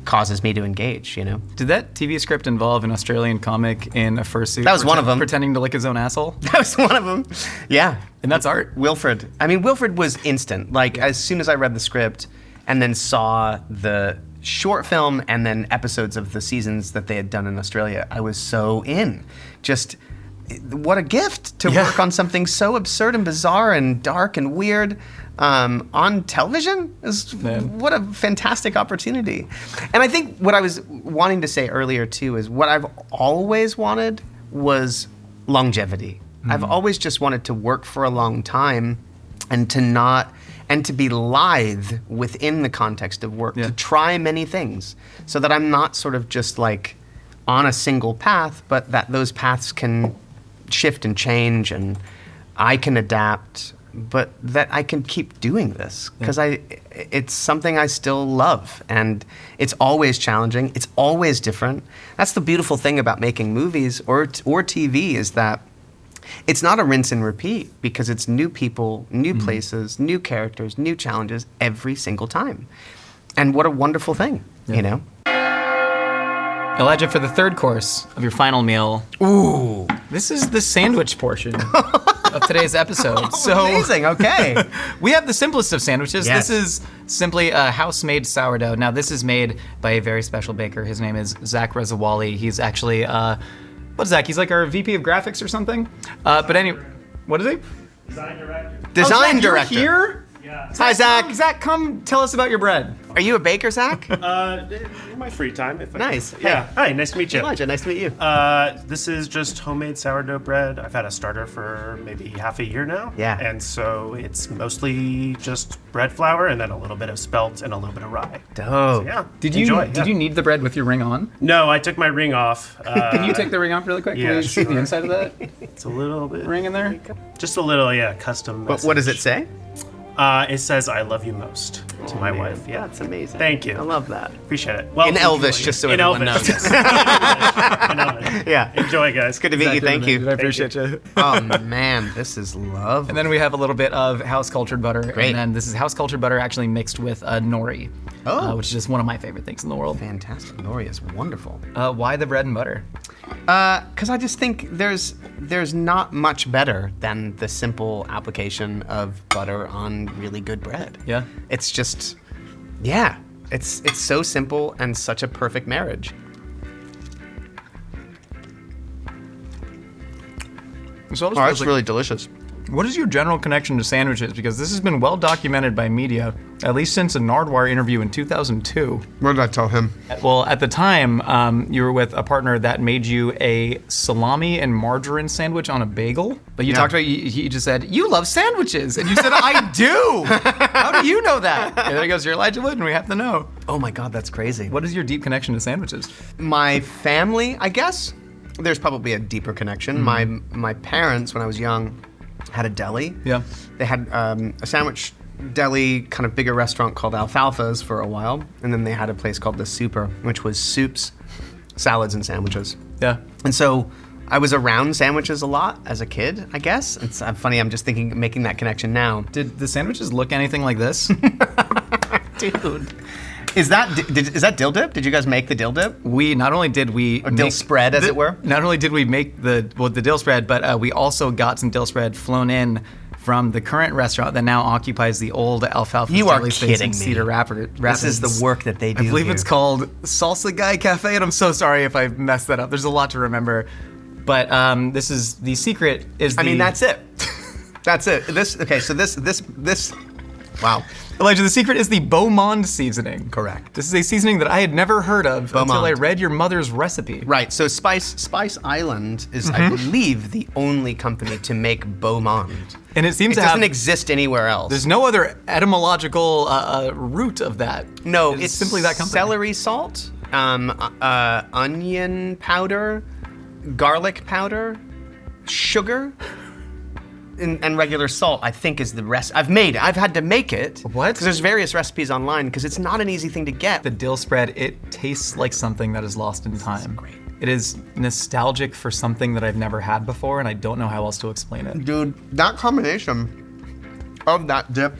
causes me to engage, you know? Did that TV script involve an Australian comic in a fursuit? That was one of them. Pretending to lick his own asshole? That was one of them. Yeah. And that's art. Wilfred. I mean, Wilfred was instant. Like, as soon as I read the script and then saw the short film and then episodes of the seasons that they had done in Australia, I was so in. Just, what a gift to work on something so absurd and bizarre and dark and weird on television. What a fantastic opportunity. And I think what I was wanting to say earlier too is what I've always wanted was longevity. I've always just wanted to work for a long time and to be lithe within the context of work, to try many things so that I'm not sort of just like on a single path, but that those paths can shift and change and I can adapt, but that I can keep doing this because it's something I still love, and it's always challenging. It's always different. That's the beautiful thing about making movies or TV is that it's not a rinse and repeat because it's new people, new places, new characters, new challenges every single time. And what a wonderful thing, you know? Elijah, for the third course of your final meal, this is the sandwich portion of today's episode. So amazing, okay. We have the simplest of sandwiches. Yes. This is simply a house-made sourdough. Now, this is made by a very special baker. His name is Zach Rezawali. He's actually, what's Zach? He's like our VP of graphics or something? But anyway, what is he? Design director. Design Zach, director. You're here? Yeah. Hi, Zach. Zach, come tell us about your bread. Are you a baker, Zach? In my free time, if I Nice. can. Yeah. Hi, nice to meet you. Elijah, nice to meet you. This is just homemade sourdough bread. I've had a starter for maybe half a year now. Yeah. And so it's mostly just bread flour and then a little bit of spelt and a little bit of rye. Dope. Yeah. Did you Enjoy. Did you need the bread with your ring on? No, I took my ring off. Can you take the ring off really quick? yeah, Can we see sure. the inside of that It's a little bit. ring in there? Just a little, custom. But what does it message. say? It says "I love you most" to my wife. Yeah. That's amazing. Thank you. I love that. Appreciate it. Well, In enjoy Elvis, it. just so in everyone Elvis. knows. In Elvis. Yeah. Enjoy, guys. Good to meet you. Thank you. I appreciate you. Oh man, this is lovely. And then we have a little bit of house cultured butter. Great. And then this is house cultured butter actually mixed with nori, which is just one of my favorite things in the world. Fantastic. Nori is wonderful. Why the bread and butter? Because I just think there's not much better than the simple application of butter on really good bread. Yeah. It's just, it's so simple and such a perfect marriage. So Oh, it's really delicious. What is your general connection to sandwiches? Because this has been well documented by media, at least since a Nardwuar interview in 2002. What did I tell him? Well, at the time, you were with a partner that made you a salami and margarine sandwich on a bagel. But you talked about, he just said, "You love sandwiches." And you said, "I do." How do you know that? And then he goes, "You're Elijah Wood, and we have to know." Oh my God, that's crazy. What is your deep connection to sandwiches? My family, I guess, there's probably a deeper connection. My parents, when I was young, had a deli. Yeah. They had a sandwich deli, kind of bigger restaurant called Alfalfa's for a while, and then they had a place called the Super, which was soups, salads, and sandwiches. Yeah. And so I was around sandwiches a lot as a kid, I guess. It's funny, I'm just making that connection now. Did the sandwiches look anything like this? Dude. Is that dill dip? Did you guys make the dill dip? We not only did we dill spread, as it were? Not only did we make the dill spread, but we also got some dill spread flown in from the current restaurant that now occupies the old Alfalfa You are deli space kidding in me. Cedar Rapids. This is the work that they do I believe here. it's called Salsa Guy Cafe, and I'm so sorry if I messed that up. There's a lot to remember, but this is the secret. I mean, that's it. That's it. This. Wow. Elijah, the secret is the Beaumont seasoning. Correct. This is a seasoning that I had never heard of until Beaumont. I read your mother's recipe. Right. So Spice Island is, I believe, the only company to make Beaumont. And it seems It to have doesn't exist anywhere else. There's no other etymological root of that. No, it's simply that company. Celery salt, onion powder, garlic powder, sugar, and regular salt, I think, is the rest. I've had to make it. What? Because there's various recipes online, because it's not an easy thing to get. The dill spread, it tastes like something that is lost in time. great. It is nostalgic for something that I've never had before, and I don't know how else to explain it. Dude, that combination of that dip,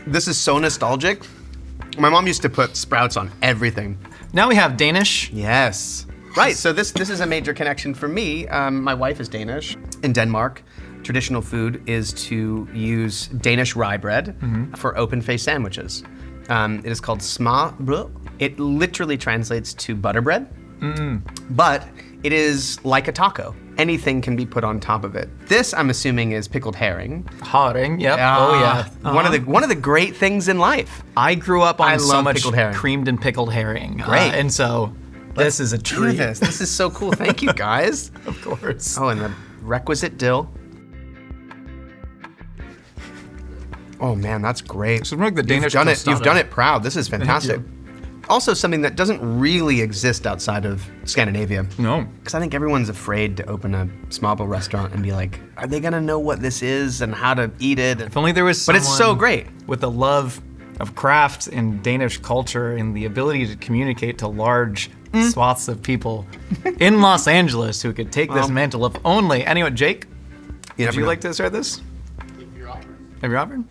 this is so nostalgic. My mom used to put sprouts on everything. Now we have Danish. Yes. Right, so this is a major connection for me. My wife is Danish. In Denmark, traditional food is to use Danish rye bread for open-faced sandwiches. It is called smørrebrød. It literally translates to butter bread, but it is like a taco. Anything can be put on top of it. This, I'm assuming, is pickled herring. Herring, yep. Oh yeah. One of the great things in life. I grew up on so love much pickled herring. creamed and pickled herring. Great. And so this is a Do treat. this. This is so cool. Thank you, guys. Of course. Oh, and the requisite dill. Oh man, that's great. So like the Danish You've tostada. done it proud. This is fantastic. you. Also something that doesn't really exist outside of Scandinavia. No. Because I think everyone's afraid to open a smørrebrød restaurant and be like, are they gonna know what this is and how to eat it? If only there was But someone it's so great. with the love of craft and Danish culture and the ability to communicate to large swaths of people in Los Angeles who could take this mantle if only. Anyway, Jake, You would never you know. like to start this? If you're offered. Have you offered?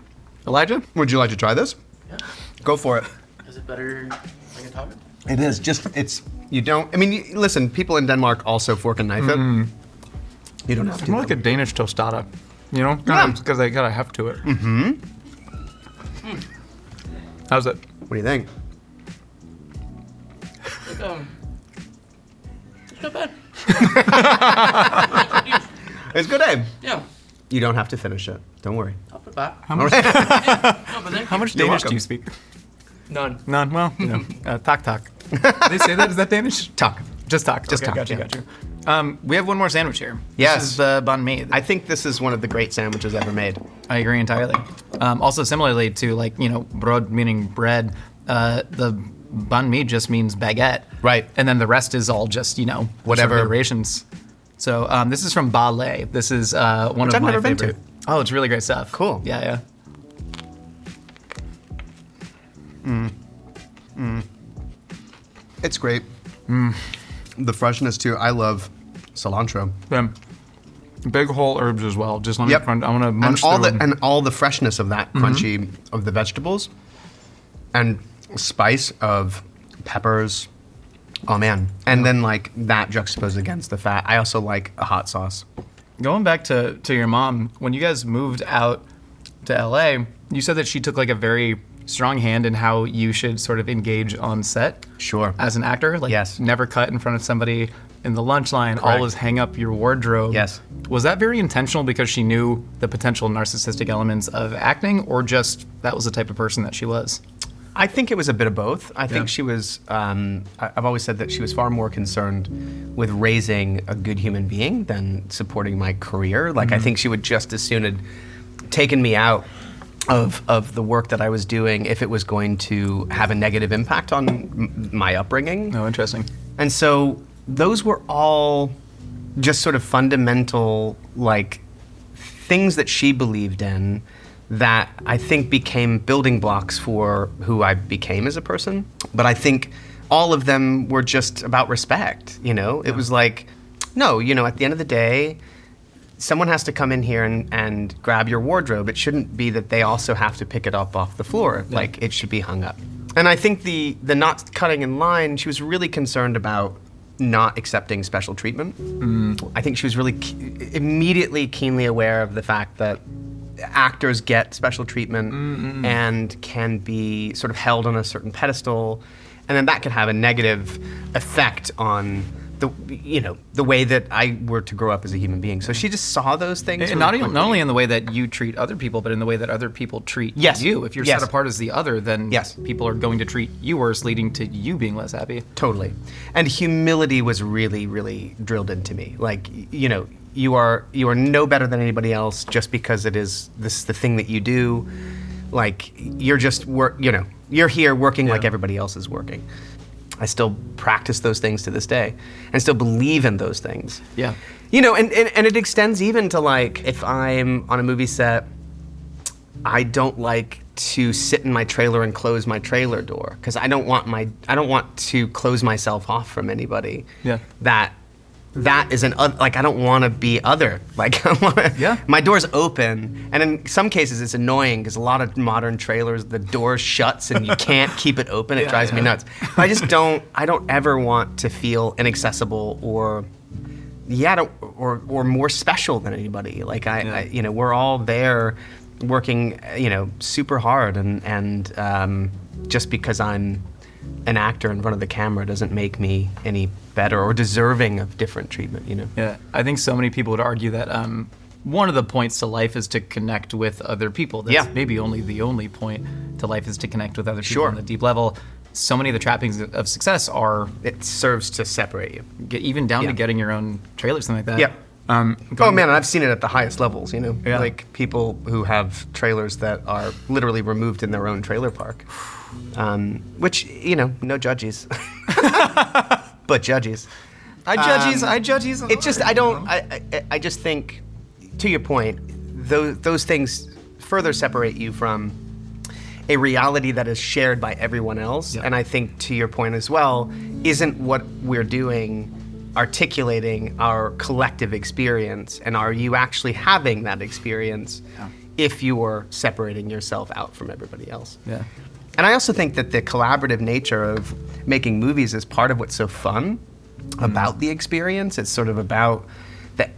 Elijah? Would you like to try this? Yeah. Go for it. Is it better like a taco? It is you don't, I mean, listen, people in Denmark also fork and knife it. You don't have It's to. more like a Danish tostada, you know? Yeah. Because they got a heft to it. How's it? What do you think? It's not bad. It's good, eh? Yeah. You don't have to finish it. Don't worry. I'll put it back. How much, No, but thank how you. much You're Danish do welcome. you speak? None. None. Well, you know, tak tak. They say that? Is that Danish? Talk. Just talk. Just talk, Got you. yeah. Got you. We have one more sandwich here. Yes. This is the banh mi. I think this is one of the great sandwiches ever made. I agree entirely. Also, similarly to like brød meaning bread, the banh mi just means baguette. Right. And then the rest is all just Whatever. iterations. So this is from Ballet. This is one Which of I've my never been favorite. to. Oh, it's really great stuff. Cool. Yeah. It's great. The freshness too. I love cilantro. Big whole herbs as well. Just let me. Yep. I want to munch And through all the freshness of that crunchy of the vegetables, and spice of peppers. Oh man! And then like that juxtaposed against the fat. I also like a hot sauce. Going back to your mom, when you guys moved out to LA, you said that she took like a very strong hand in how you should sort of engage on set. Sure. As an actor, like Yes. never cut in front of somebody in the lunch line, Correct. always hang up your wardrobe. Yes. Was that very intentional because she knew the potential narcissistic elements of acting, or just that was the type of person that she was? I think it was a bit of both. I think Yeah. she was, I've always said that she was far more concerned with raising a good human being than supporting my career. Like, I think she would just as soon have taken me out of the work that I was doing if it was going to have a negative impact on my upbringing. Oh, interesting. And so those were all just sort of fundamental, like, things that she believed in that I think became building blocks for who I became as a person. But I think all of them were just about respect, It was like, no, at the end of the day, someone has to come in here and grab your wardrobe. It shouldn't be that they also have to pick it up off the floor. Yeah. Like, it should be hung up. And I think the not cutting in line, she was really concerned about not accepting special treatment. I think she was really immediately keenly aware of the fact that actors get special treatment and can be sort of held on a certain pedestal, and then that can have a negative effect on the way that I were to grow up as a human being. So she just saw those things. And really not only in the way that you treat other people, but in the way that other people treat Yes. you. If you're Yes. set apart as the other, then Yes. people are going to treat you worse, leading to you being less happy. Totally. And humility was really, really drilled into me. Like, you are no better than anybody else just because this is the thing that you do. Like, you're just you're here working like everybody else is working. I still practice those things to this day and still believe in those things. Yeah. And it extends even to, like, if I'm on a movie set, I don't like to sit in my trailer and close my trailer door because I don't want to close myself off from anybody Yeah. that that is like I don't want to be other. Like my door's open, and in some cases it's annoying because a lot of modern trailers the door shuts and you can't keep it open. It drives me nuts. But I don't ever want to feel inaccessible or more special than anybody. Like we're all there working super hard, and just because I'm an actor in front of the camera doesn't make me any better or deserving of different treatment, Yeah, I think so many people would argue that one of the points to life is to connect with other people. That's maybe only the only point to life is to connect with other people on a deep level. So many of the trappings of success are... It serves to separate you. Even down to getting your own trailer, something like that. Yeah. Oh man, I've seen it at the highest levels, like people who have trailers that are literally removed in their own trailer park. Which, no judges. But judges. I judges. It just, I just think, to your point, those things further separate you from a reality that is shared by everyone else. And I think, to your point as well, isn't what we're doing articulating our collective experience, and are you actually having that experience if you are separating yourself out from everybody else? Yeah. And I also think that the collaborative nature of making movies is part of what's so fun about the experience. It's sort of about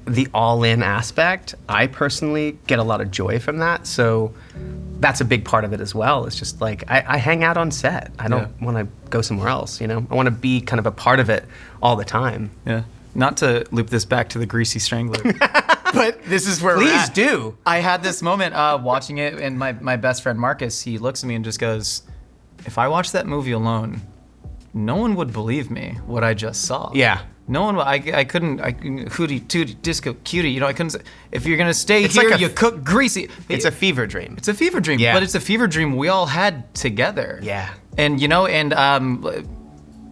the all-in aspect. I personally get a lot of joy from that, so that's a big part of it as well. It's just like, I hang out on set. I don't want to go somewhere else, I want to be kind of a part of it all the time. Yeah. Not to loop this back to the Greasy Strangler, but this is where we're Please at. do. I had this moment watching it, and my best friend Marcus, he looks at me and just goes, if I watched that movie alone, no one would believe me what I just saw. Yeah. No one, I couldn't, hootie, tootie, disco, cutie, I couldn't say, if you're gonna stay It's here, like you cook greasy. It's a fever dream. It's a fever dream, but it's a fever dream we all had together. Yeah. And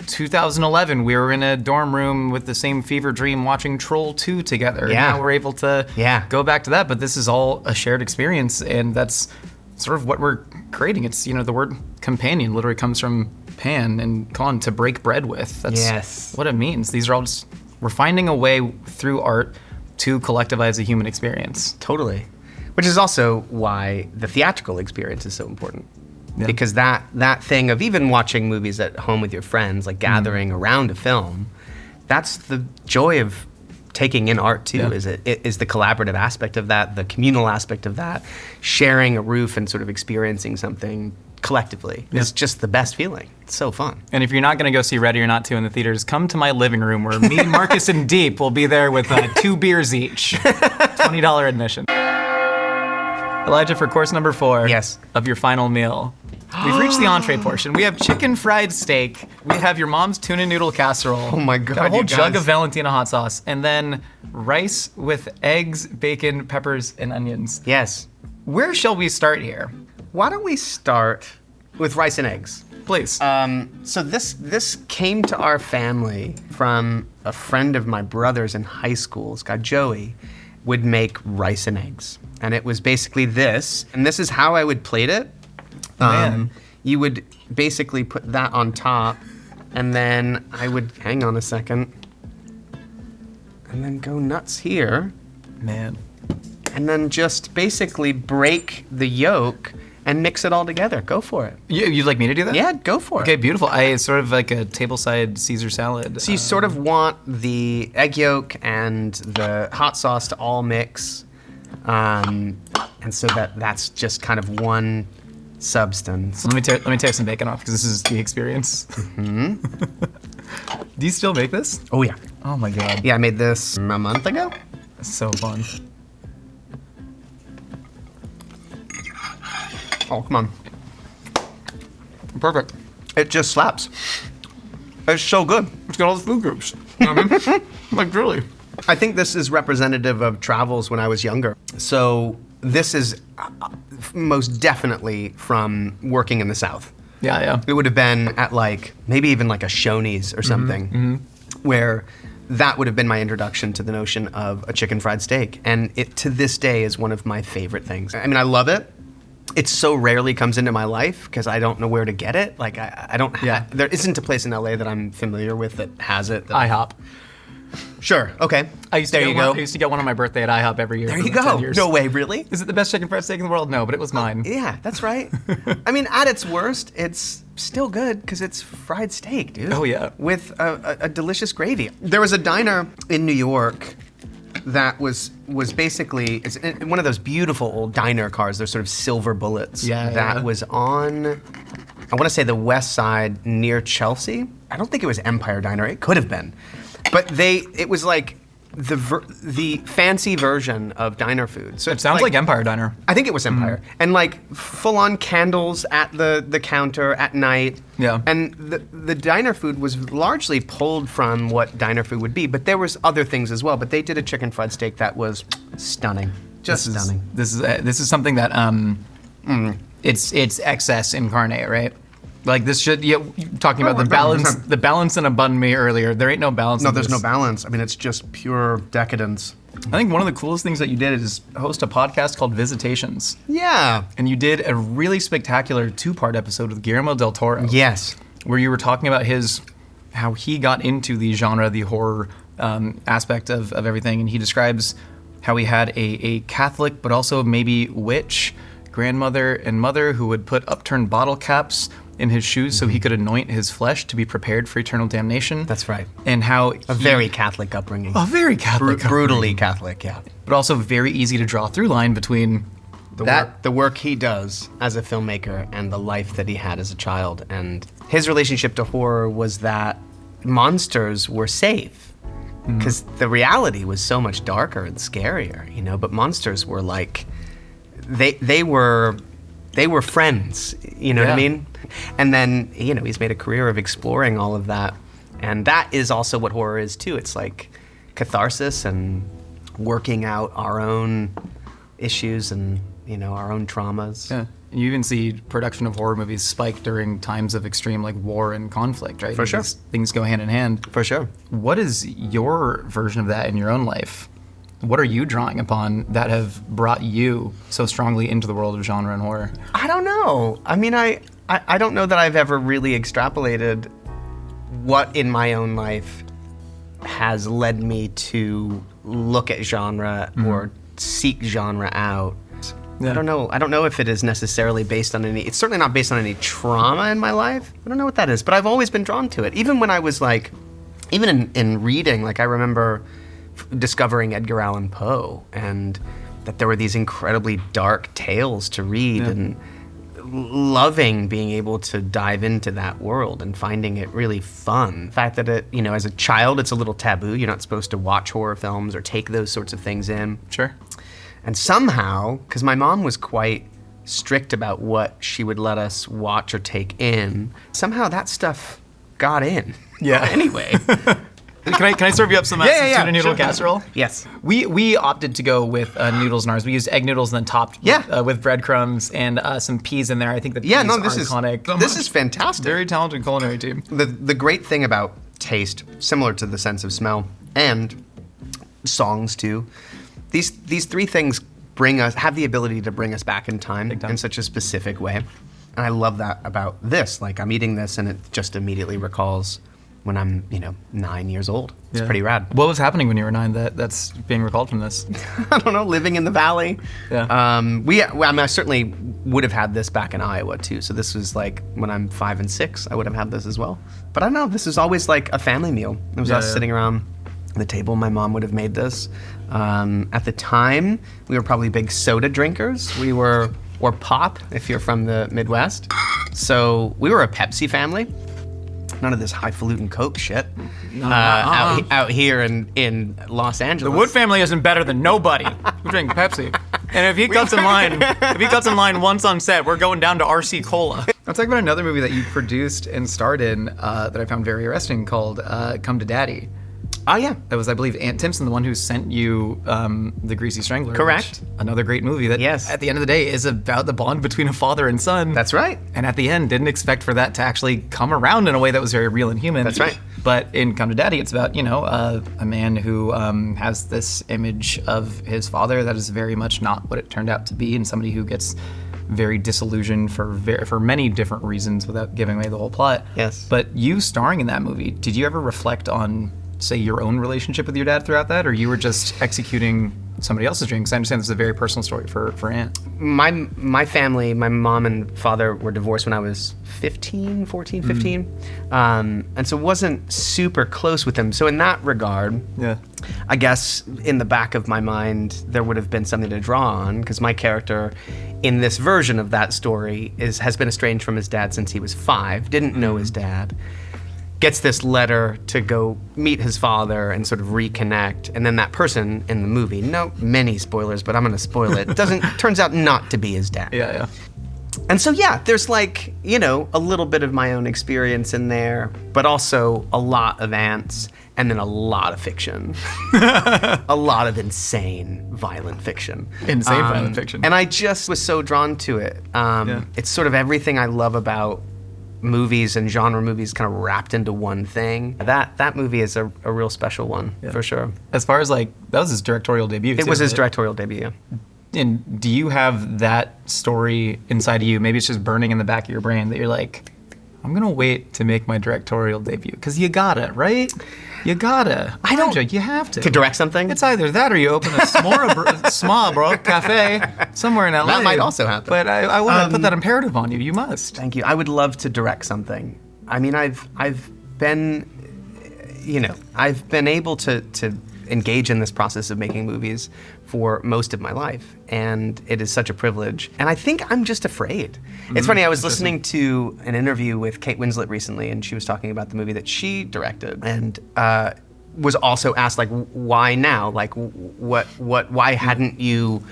2011, we were in a dorm room with the same fever dream watching Troll 2 together. Yeah. And now we're able to go back to that, but this is all a shared experience, and that's sort of what we're creating. It's, the word companion literally comes from pan and con, to break bread with. That's what it means. These are all just, we're finding a way through art to collectivize a human experience. Totally. Which is also why the theatrical experience is so important. Yeah. Because that thing of even watching movies at home with your friends, like gathering around a film, that's the joy of taking in art too. Is the collaborative aspect of that, the communal aspect of that, sharing a roof and sort of experiencing something collectively. It's just the best feeling. It's so fun. And if you're not going to go see Ready or Not 2 in the theaters, come to my living room where me, Marcus, and Deep will be there with 2 beers each. $20 admission. Elijah, for course number 4 of your final meal, we've reached the entree portion. We have chicken fried steak. We have your mom's tuna noodle casserole. Oh my God, got a whole you jug guys. of Valentina hot sauce. And then rice with eggs, bacon, peppers, and onions. Yes. Where shall we start here? Why don't we start with rice and eggs? Please. So this came to our family from a friend of my brother's in high school. This guy Joey would make rice and eggs, and it was basically this. And this is how I would plate it. Man. You would basically put that on top, and then I would hang on a second, and then go nuts here, Man. and then just basically break the yolk and mix it all together. Go for it. You'd like me to do that? Yeah, go for it. Okay, beautiful. It's sort of like a tableside Caesar salad. So you sort of want the egg yolk and the hot sauce to all mix, and so that's just kind of one substance. So let me take some bacon off because this is the experience. Mm-hmm. Do you still make this? Oh yeah. Oh my God. Yeah, I made this a month ago. So fun. Oh, come on. Perfect. It just slaps. It's so good. It's got all the food groups. Like really. I think this is representative of travels when I was younger. So this is most definitely from working in the South. Yeah. It would have been at maybe even like a Shoney's or something, where that would have been my introduction to the notion of a chicken fried steak. And it, to this day, is one of my favorite things. I mean, I love it. It so rarely comes into my life because I don't know where to get it. Like I don't. There isn't a place in LA that I'm familiar with that has it. IHOP. Sure. Okay. I used to There get you one, go. I used to get one on my birthday at IHOP every year. There for you 10 go. years. No way, really? Is it the best chicken fried steak in the world? No, but it was mine. Yeah, that's right. I mean, at its worst, it's still good because it's fried steak, dude. Oh, yeah. With a delicious gravy. There was a diner in New York that was basically it's one of those beautiful old diner cars. They're sort of silver bullets. Yeah, That yeah. was on, I want to say the west side near Chelsea. I don't think it was Empire Diner. It could have been, but it was like the fancy version of diner food. So It sounds like Empire Diner. I think it was Empire. And like full-on candles at the counter at night. Yeah. And the diner food was largely pulled from what diner food would be, but there was other things as well. But they did a chicken fried steak that was stunning. Just stunning. This is something that it's excess incarnate, right? Like this should talking about the balance 100%. the balance in a bun me earlier. There ain't no balance. No, in there's this. no balance. I mean, it's just pure decadence. I think one of the coolest things that you did is host a podcast called Visitations. Yeah. And you did a really spectacular 2-part episode with Guillermo del Toro. Yes. Where you were talking about how he got into the genre, the horror aspect of everything. And he describes how he had a Catholic, but also maybe witch, grandmother and mother who would put upturned bottle caps in his shoes so he could anoint his flesh to be prepared for eternal damnation. That's right. And how A very Catholic upbringing. a very Catholic, Brutally Catholic, yeah. but also very easy to draw through line between The work he does as a filmmaker and the life that he had as a child. And his relationship to horror was that monsters were safe. Because the reality was so much darker and scarier, but monsters were like, they were friends, you know what I Yeah. mean? And then, he's made a career of exploring all of that. And that is also what horror is too. It's like catharsis and working out our own issues and, our own traumas. Yeah. And you even see production of horror movies spike during times of extreme like war and conflict, right? For sure. These things go hand in hand. For sure. What is your version of that in your own life? What are you drawing upon that have brought you so strongly into the world of genre and horror? I don't know. I mean, I don't know that I've ever really extrapolated what in my own life has led me to look at genre or seek genre out. Yeah. I don't know. I don't know if it is necessarily based on it's certainly not based on any trauma in my life. I don't know what that is, but I've always been drawn to it. Even when I was like, even in reading, like I remember discovering Edgar Allan Poe and that there were these incredibly dark tales to read and loving being able to dive into that world and finding it really fun. The fact that it, as a child, it's a little taboo. You're not supposed to watch horror films or take those sorts of things in. Sure. And somehow, because my mom was quite strict about what she would let us watch or take in, somehow that stuff got in. Yeah. Anyway. Can I serve you up some tuna noodle sure. casserole? Yes. We opted to go with noodles in ours. We used egg noodles and then topped with breadcrumbs and some peas in there. I think the peas Yeah, no, are this is iconic. This is fantastic. Very talented culinary team. The great thing about taste, similar to the sense of smell and songs too, these three things have the ability to bring us back in time in such a specific way. And I love that about this. Like I'm eating this and it just immediately recalls when I'm, 9 years old. It's pretty rad. What was happening when you were 9 that's being recalled from this? I don't know, living in the valley. Yeah. I certainly would have had this back in Iowa too. So this was like when I'm 5 and 6, I would have had this as well. But I don't know, this is always like a family meal. It was us sitting around the table. My mom would have made this. At the time, we were probably big soda drinkers. Or pop, if you're from the Midwest. So we were a Pepsi family. None of this highfalutin Coke shit out here in Los Angeles. The Wood family isn't better than nobody. We drink Pepsi. And if he cuts in line once on set, we're going down to RC Cola. I'll talk about another movie that you produced and starred in that I found very arresting called Come to Daddy. Oh, yeah. That was, I believe, Aunt Timpson, the one who sent you the Greasy Strangler. Correct. Another great movie that, at the end of the day, is about the bond between a father and son. That's right. And at the end, didn't expect for that to actually come around in a way that was very real and human. That's right. But in Come to Daddy, it's about, a man who has this image of his father that is very much not what it turned out to be, and somebody who gets very disillusioned for many different reasons without giving away the whole plot. Yes. But you starring in that movie, did you ever reflect on say, your own relationship with your dad throughout that, or you were just executing somebody else's dream? Because I understand this is a very personal story for Ant. My family, my mom and father were divorced when I was 15. And so wasn't super close with them. So in that regard, Yeah. I guess in the back of my mind, there would have been something to draw on, because my character in this version of that story has been estranged from his dad since he was 5, didn't know his dad, gets this letter to go meet his father and sort of reconnect, and then that person in the movie, no many spoilers, but I'm gonna spoil it, turns out not to be his dad. Yeah. And so yeah, there's like, a little bit of my own experience in there, but also a lot of Ant's, and then a lot of fiction. A lot of insane, violent fiction. Insane violent fiction. And I just was so drawn to it. It's sort of everything I love about movies and genre movies kind of wrapped into one thing. That movie is a real special one, for sure. As far as that was his directorial debut. It was his directorial debut. And do you have that story inside of you? Maybe it's just burning in the back of your brain that you're like, I'm gonna wait to make my directorial debut, because you gotta, right? You gotta. I don't. You have to. To direct something? It's either that or you open a small cafe somewhere in LA. That might also happen. But I want to put that imperative on you. You must. Thank you. I would love to direct something. I mean, I've been, I've been able to engage in this process of making movies for most of my life, and it is such a privilege. And I think I'm just afraid. It's funny, I was listening to an interview with Kate Winslet recently, and she was talking about the movie that she directed, and was also asked, like, why now? Like, why hadn't you,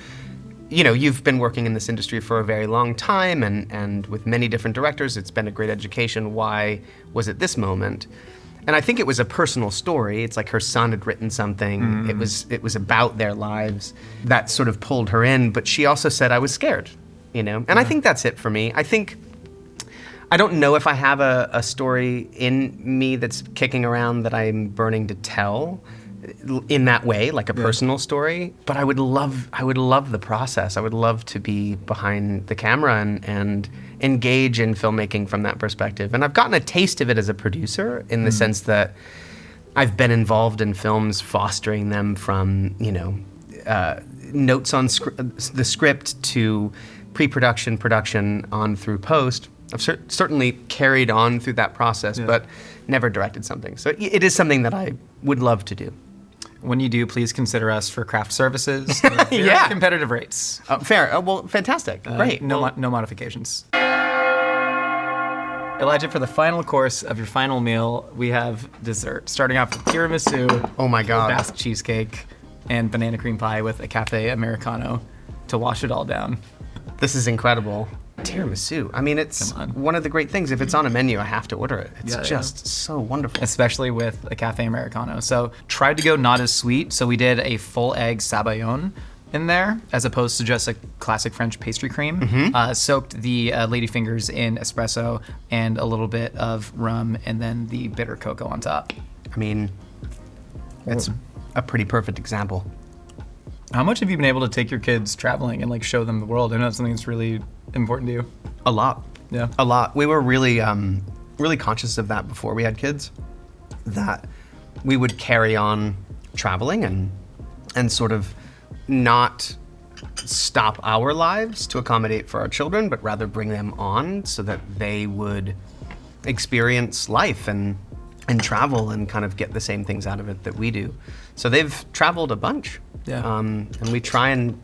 you've been working in this industry for a very long time, and with many different directors, it's been a great education. Why was it this moment? And I think it was a personal story. It's like her son had written something. It was about their lives that sort of pulled her in. But she also said, I was scared, And I think that's it for me. I don't know if I have a story in me that's kicking around that I'm burning to tell in that way, like a personal story. But I would love the process. I would love to be behind the camera and engage in filmmaking from that perspective. And I've gotten a taste of it as a producer in the sense that I've been involved in films, fostering them from, notes on the script to pre-production, production, on through post. I've certainly carried on through that process, but never directed something. So it is something that I would love to do. When you do, please consider us for craft services. Very competitive rates. Fair. Well, fantastic. Great. No modifications. Elijah, for the final course of your final meal, we have dessert. Starting off with tiramisu. Oh my God. Basque cheesecake and banana cream pie with a cafe Americano to wash it all down. This is incredible. Tiramisu. I mean, it's one of the great things. If it's on a menu, I have to order it. It's just so wonderful. Especially with a cafe Americano. So tried to go not as sweet. So we did a full egg sabayon in there, as opposed to just a classic French pastry cream. Soaked the ladyfingers in espresso and a little bit of rum, and then the bitter cocoa on top. I mean, it's a pretty perfect example. How much have you been able to take your kids traveling and like show them the world? I know it's something that's really important to you. A lot. Yeah. A lot. We were really, really conscious of that before we had kids, that we would carry on traveling and sort of not stop our lives to accommodate for our children, but rather bring them on so that they would experience life and travel and kind of get the same things out of it that we do. So they've traveled a bunch. Yeah. And we try and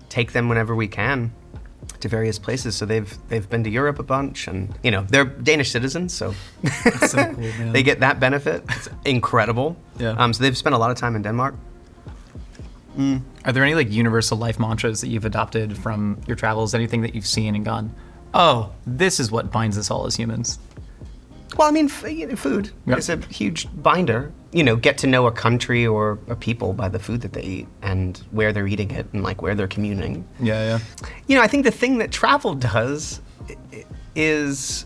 take them whenever we can to various places. So they've been to Europe a bunch, and they're Danish citizens, so, That's so cool, man. they get that benefit. It's incredible. Yeah. So they've spent a lot of time in Denmark. Are there any like universal life mantras that you've adopted from your travels? Anything that you've seen and gone, oh, this is what binds us all as humans? Well, I mean, food is a huge binder. Get to know a country or a people by the food that they eat and where they're eating it and like where they're communing. Yeah. I think the thing that travel does is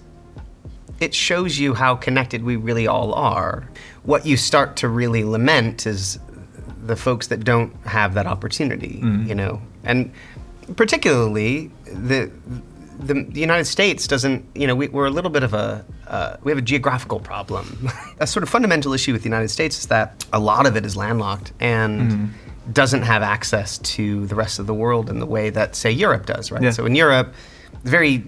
it shows you how connected we really all are. What you start to really lament is the folks that don't have that opportunity, and particularly the United States doesn't, we're a little bit of we have a geographical problem. A sort of fundamental issue with the United States is that a lot of it is landlocked and doesn't have access to the rest of the world in the way that, say, Europe does, right? Yeah. So in Europe, it's very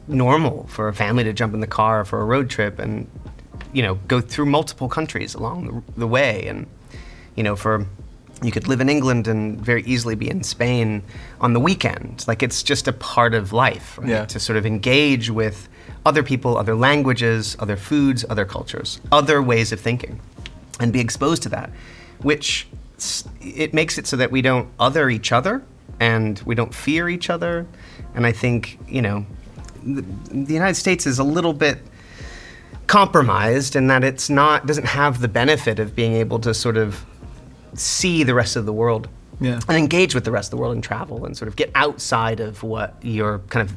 normal for a family to jump in the car for a road trip and, go through multiple countries along the way. And, you could live in England and very easily be in Spain on the weekend. Like, it's just a part of life, right? Yeah. To sort of engage with other people, other languages, other foods, other cultures, other ways of thinking, and be exposed to that, which it makes it so that we don't other each other and we don't fear each other. And I think, the United States is a little bit compromised in that doesn't have the benefit of being able to sort of see the rest of the world and engage with the rest of the world and travel and sort of get outside of what your kind of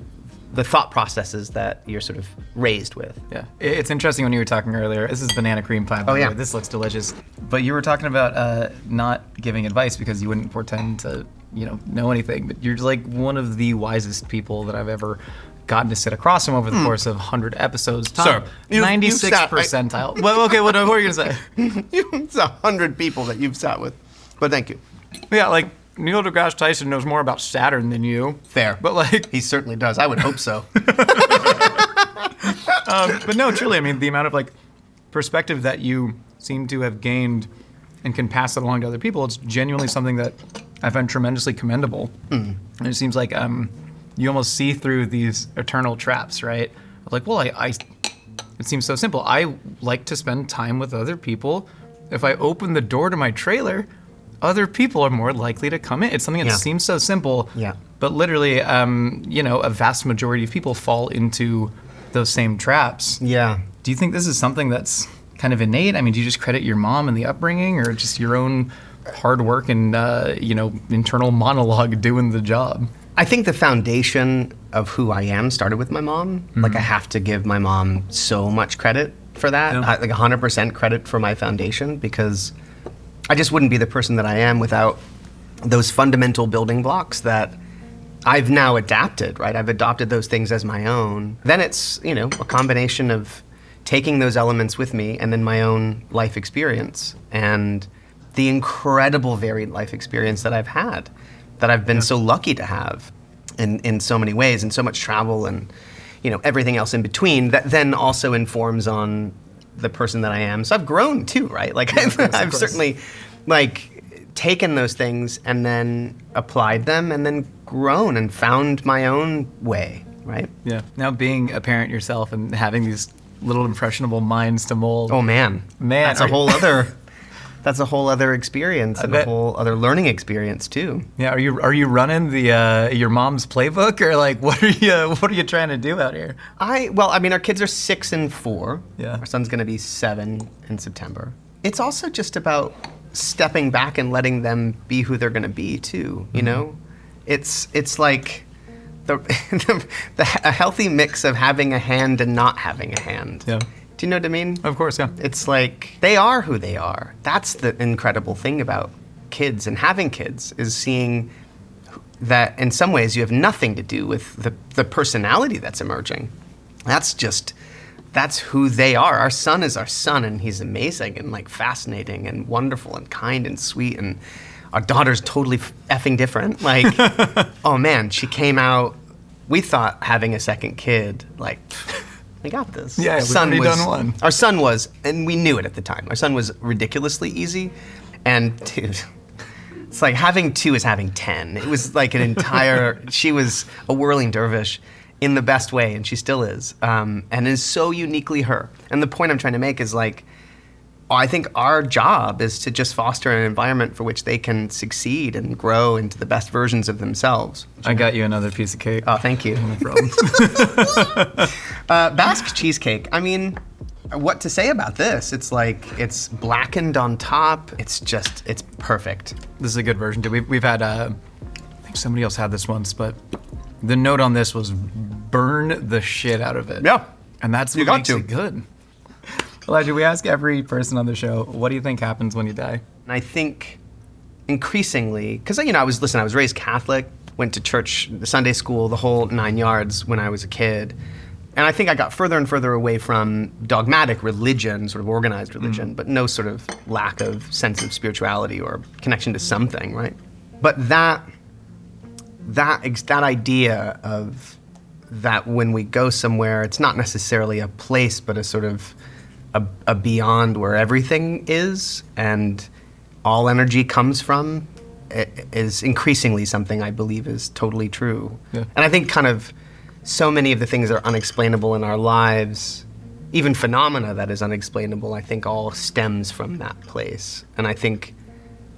the thought processes that you're sort of raised with. Yeah, it's interesting when you were talking earlier. This is banana cream pie. By the way. This looks delicious. But you were talking about not giving advice because you wouldn't pretend to, know anything. But you're like one of the wisest people that I've ever gotten to sit across from over the course of 100 episodes. Sir, 96 percentile. Well, okay, what were you gonna say? It's 100 people that you've sat with, but thank you. Yeah, like Neil deGrasse Tyson knows more about Saturn than you. Fair, but like he certainly does. I would hope so. But no, truly, I mean, the amount of like perspective that you seem to have gained and can pass it along to other people, it's genuinely something that I find tremendously commendable. And it seems like you almost see through these eternal traps, right? Like, well, it seems so simple. I like to spend time with other people. If I open the door to my trailer, other people are more likely to come in. It's something that seems so simple, but literally, a vast majority of people fall into those same traps. Yeah. Do you think this is something that's kind of innate? I mean, do you just credit your mom and the upbringing, or just your own hard work and, internal monologue doing the job? I think the foundation of who I am started with my mom. Like, I have to give my mom so much credit for that, like 100% credit for my foundation, because I just wouldn't be the person that I am without those fundamental building blocks that I've now adapted, right? I've adopted those things as my own. Then it's, a combination of taking those elements with me and then my own life experience and the incredible varied life experience that I've had, that I've been so lucky to have in so many ways, and so much travel and, everything else in between that then also informs on the person that I am. So I've grown too, right? Like, I've certainly taken those things and then applied them and then grown and found my own way, right? Yeah. Now being a parent yourself and having these little impressionable minds to mold. Oh man. That's a whole other experience and a whole other learning experience too. Yeah, are you running the your mom's playbook, or like what are you trying to do out here? Our kids are 6 and 4. Yeah. Our son's going to be 7 in September. It's also just about stepping back and letting them be who they're going to be too, It's like a healthy mix of having a hand and not having a hand. Yeah. Do you know what I mean? Of course, yeah. It's like they are who they are. That's the incredible thing about kids and having kids, is seeing that in some ways you have nothing to do with the personality that's emerging. That's who they are. Our son is our son, and he's amazing and like fascinating and wonderful and kind and sweet, and our daughter's totally effing different. Like, oh man, she came out, we thought having a second kid, like, I got this. Yeah, we've already done one. Our son was, and we knew it at the time, our son was ridiculously easy, and dude, it's like having 2 is having 10. It was like an entire, she was a whirling dervish in the best way, and she still is, and is so uniquely her. And the point I'm trying to make is like, I think our job is to just foster an environment for which they can succeed and grow into the best versions of themselves. I got you another piece of cake. Oh, thank you. No problem. Basque cheesecake. I mean, what to say about this? It's like, it's blackened on top. It's perfect. This is a good version too. We've had, I think somebody else had this once, but the note on this was burn the shit out of it. Yeah. And that's what makes it good. Elijah, we ask every person on the show, what do you think happens when you die? And I think increasingly, because I was raised Catholic, went to church, Sunday school, the whole 9 yards when I was a kid. And I think I got further and further away from dogmatic religion, sort of organized religion, but no sort of lack of sense of spirituality or connection to something, right? But that idea of that when we go somewhere, it's not necessarily a place, but a sort of a beyond where everything is and all energy comes from, is increasingly something I believe is totally true. Yeah. And I think kind of so many of the things that are unexplainable in our lives, even phenomena that is unexplainable, I think all stems from that place. And I think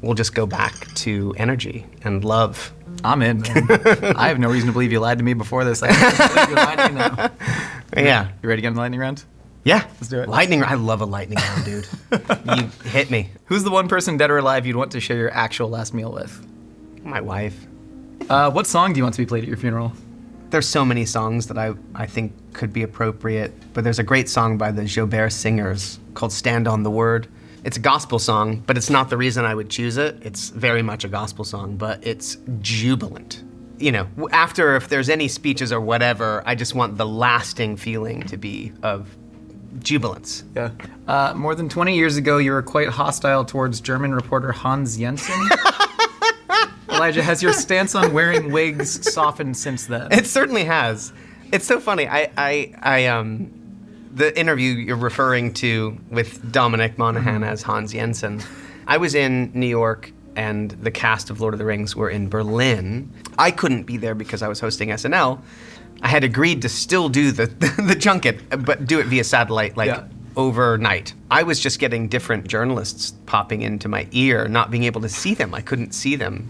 we'll just go back to energy and love. I'm in, man. I have no reason to believe you lied to me before this. I can't believe you're lying to me now. Yeah. You ready to get in the lightning round? Yeah. Let's do it. Lightning, I love a lightning round, dude. You hit me. Who's the one person, dead or alive, you'd want to share your actual last meal with? My wife. What song do you want to be played at your funeral? There's so many songs that I think could be appropriate, but there's a great song by the Joubert Singers called Stand on the Word. It's a gospel song, but it's not the reason I would choose it. It's very much a gospel song, but it's jubilant. You know, after, if there's any speeches or whatever, I just want the lasting feeling to be of jubilance. Yeah. More than 20 years ago, you were quite hostile towards German reporter Hans Jensen. Elijah, has your stance on wearing wigs softened since then? It certainly has. It's so funny. The interview you're referring to with Dominic Monaghan as Hans Jensen, I was in New York and the cast of Lord of the Rings were in Berlin. I couldn't be there because I was hosting SNL. I had agreed to still do the junket, but do it via satellite, overnight. I was just getting different journalists popping into my ear, not being able to see them. I couldn't see them.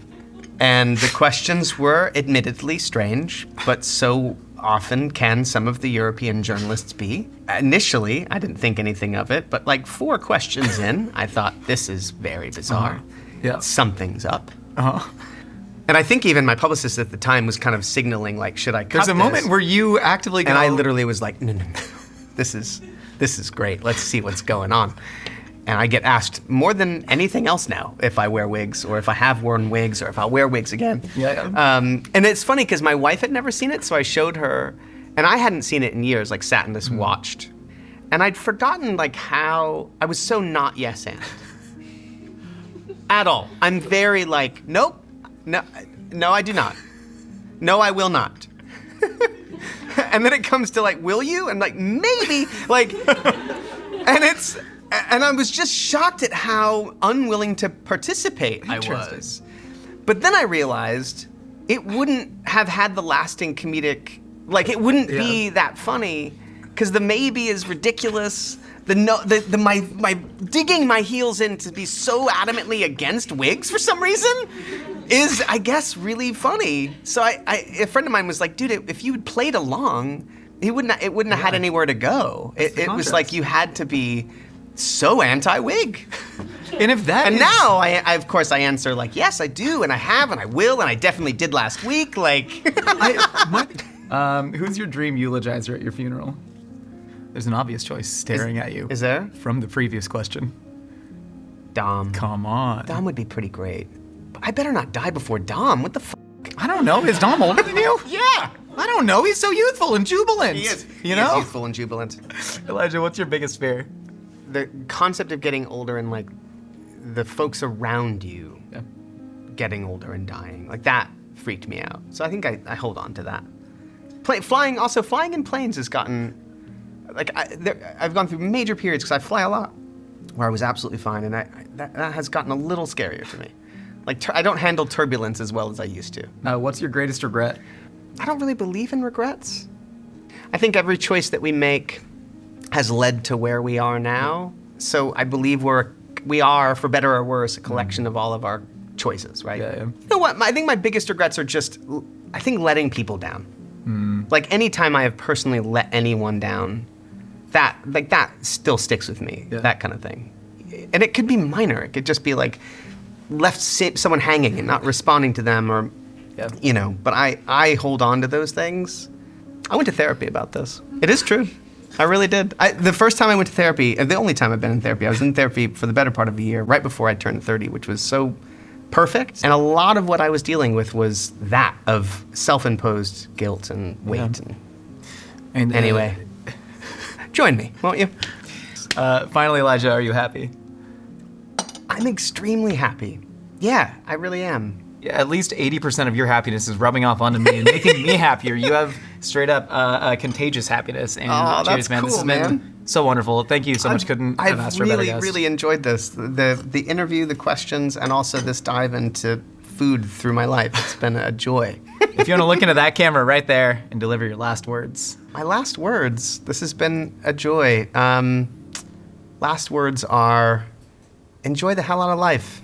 And the questions were admittedly strange, but so often can some of the European journalists be. Initially, I didn't think anything of it, but like 4 questions in, I thought, this is very bizarre. Yeah. Something's up. Uh-huh. And I think even my publicist at the time was kind of signaling, like, should I cut There's a this? moment where you actively go... And I literally was like, no. This is great. Let's see what's going on. And I get asked more than anything else now if I wear wigs or if I have worn wigs or if I'll wear wigs again. Yeah. And it's funny because my wife had never seen it, so I showed her, and I hadn't seen it in years, like sat and just watched. And I'd forgotten like how I was so not yes and. At all. I'm very like, nope, no, I do not. No, I will not. And then it comes to like, will you? And like, maybe, like, and I was just shocked at how unwilling to participate I was. But then I realized it wouldn't have had the lasting comedic, like it wouldn't be that funny, because the maybe is ridiculous. My digging my heels in to be so adamantly against wigs for some reason is, I guess, really funny. So a friend of mine was like, dude, if you had played along, it wouldn't have had anywhere to go. It was like you had to be so anti-wig. And if that now, I of course, I answer like, yes, I do, and I have, and I will, and I definitely did last week. Like, who's your dream eulogizer at your funeral? There's an obvious choice staring at you. Is there? From the previous question. Dom. Come on. Dom would be pretty great. But I better not die before Dom. What the f***? I don't know. Is Dom older than you? Yeah. I don't know. He's so youthful and jubilant. He is. You He know? is youthful and jubilant. Elijah, what's your biggest fear? The concept of getting older and like the folks around you getting older and dying, like that freaked me out. So I think I hold on to that. Flying in planes has gotten, like I've gone through major periods because I fly a lot where I was absolutely fine, and that has gotten a little scarier to me. Like I don't handle turbulence as well as I used to. What's your greatest regret? I don't really believe in regrets. I think every choice that we make has led to where we are now. So I believe we are, for better or worse, a collection of all of our choices, right? Yeah. You know what? I think my biggest regrets are just, I think, letting people down. Like any time I have personally let anyone down, that still sticks with me. Yeah. That kind of thing. And it could be minor. It could just be like left someone hanging and not responding to them, or you know. But I hold on to those things. I went to therapy about this. It is true. I really did. The first time I went to therapy, and the only time I've been in therapy, I was in therapy for the better part of a year, right before I turned 30, which was so perfect. And a lot of what I was dealing with was that of self-imposed guilt and weight. And Anyway, join me, won't you? Finally, Elijah, are you happy? I'm extremely happy. Yeah, I really am. Yeah, at least 80% of your happiness is rubbing off onto me and making me happier. You have straight up contagious happiness. And Oh, cheers, that's man. This cool, has been man. so wonderful. Thank you so much. Couldn't have asked for a better guest. Really enjoyed this. The interview, the questions, and also this dive into food through my life. It's been a joy. If you want to look into that camera right there and deliver your last words. My last words. This has been a joy. Last words are, enjoy the hell out of life.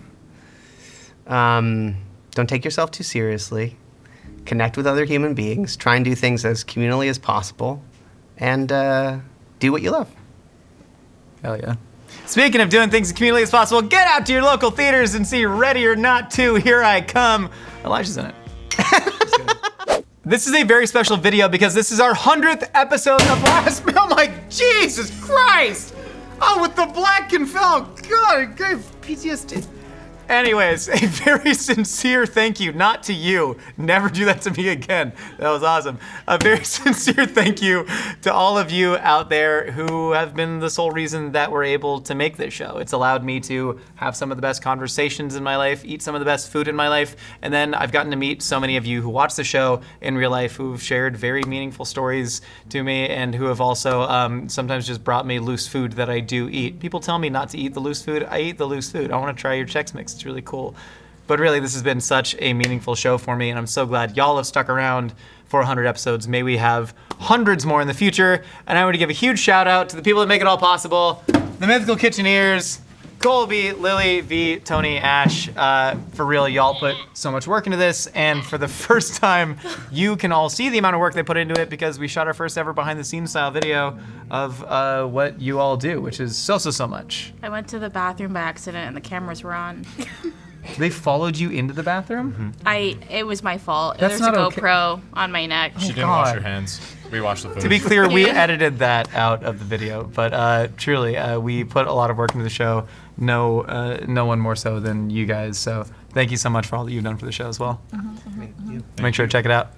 Don't take yourself too seriously. Connect with other human beings. Try and do things as communally as possible. And do what you love. Hell yeah. Speaking of doing things as communally as possible, get out to your local theaters and see Ready or Not 2, Here I Come. Elijah's in it. This is a very special video because this is our 100th episode of Last... Oh my Jesus Christ! Oh, with the black confel. God, it gave PTSD. Anyways, a very sincere thank you, not to you. Never do that to me again. That was awesome. A very sincere thank you to all of you out there who have been the sole reason that we're able to make this show. It's allowed me to have some of the best conversations in my life, eat some of the best food in my life, and then I've gotten to meet so many of you who watch the show in real life who've shared very meaningful stories to me and who have also sometimes just brought me loose food that I do eat. People tell me not to eat the loose food. I eat the loose food. I want to try your Chex Mix. It's really cool. But really, this has been such a meaningful show for me, and I'm so glad y'all have stuck around for 100 episodes. May we have hundreds more in the future. And I want to give a huge shout out to the people that make it all possible. The Mythical Kitcheneers, Colby, Lily, V, Tony, Ash. For real, y'all put so much work into this, and for the first time, you can all see the amount of work they put into it because we shot our first ever behind the scenes style video of what you all do, which is so much. I went to the bathroom by accident and the cameras were on. They followed you into the bathroom? It was my fault. That's There's a not okay. GoPro on my neck. She didn't God. wash her hands. We watched the footage. To be clear, we edited that out of the video, but truly, we put a lot of work into the show. No one more so than you guys. So thank you so much for all that you've done for the show as well. Make sure to check it out.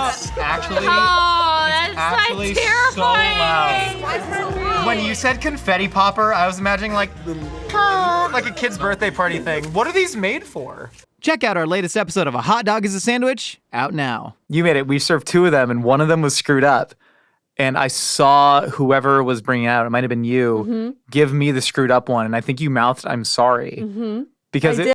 It's actually That's so loud. When you said confetti popper, I was imagining like a kid's birthday party thing. What are these made for? Check out our latest episode of A Hot Dog is a Sandwich, out now. You made it. We served two of them, and one of them was screwed up. And I saw whoever was bringing it out, it might have been you, give me the screwed up one. And I think you mouthed, "I'm sorry." Because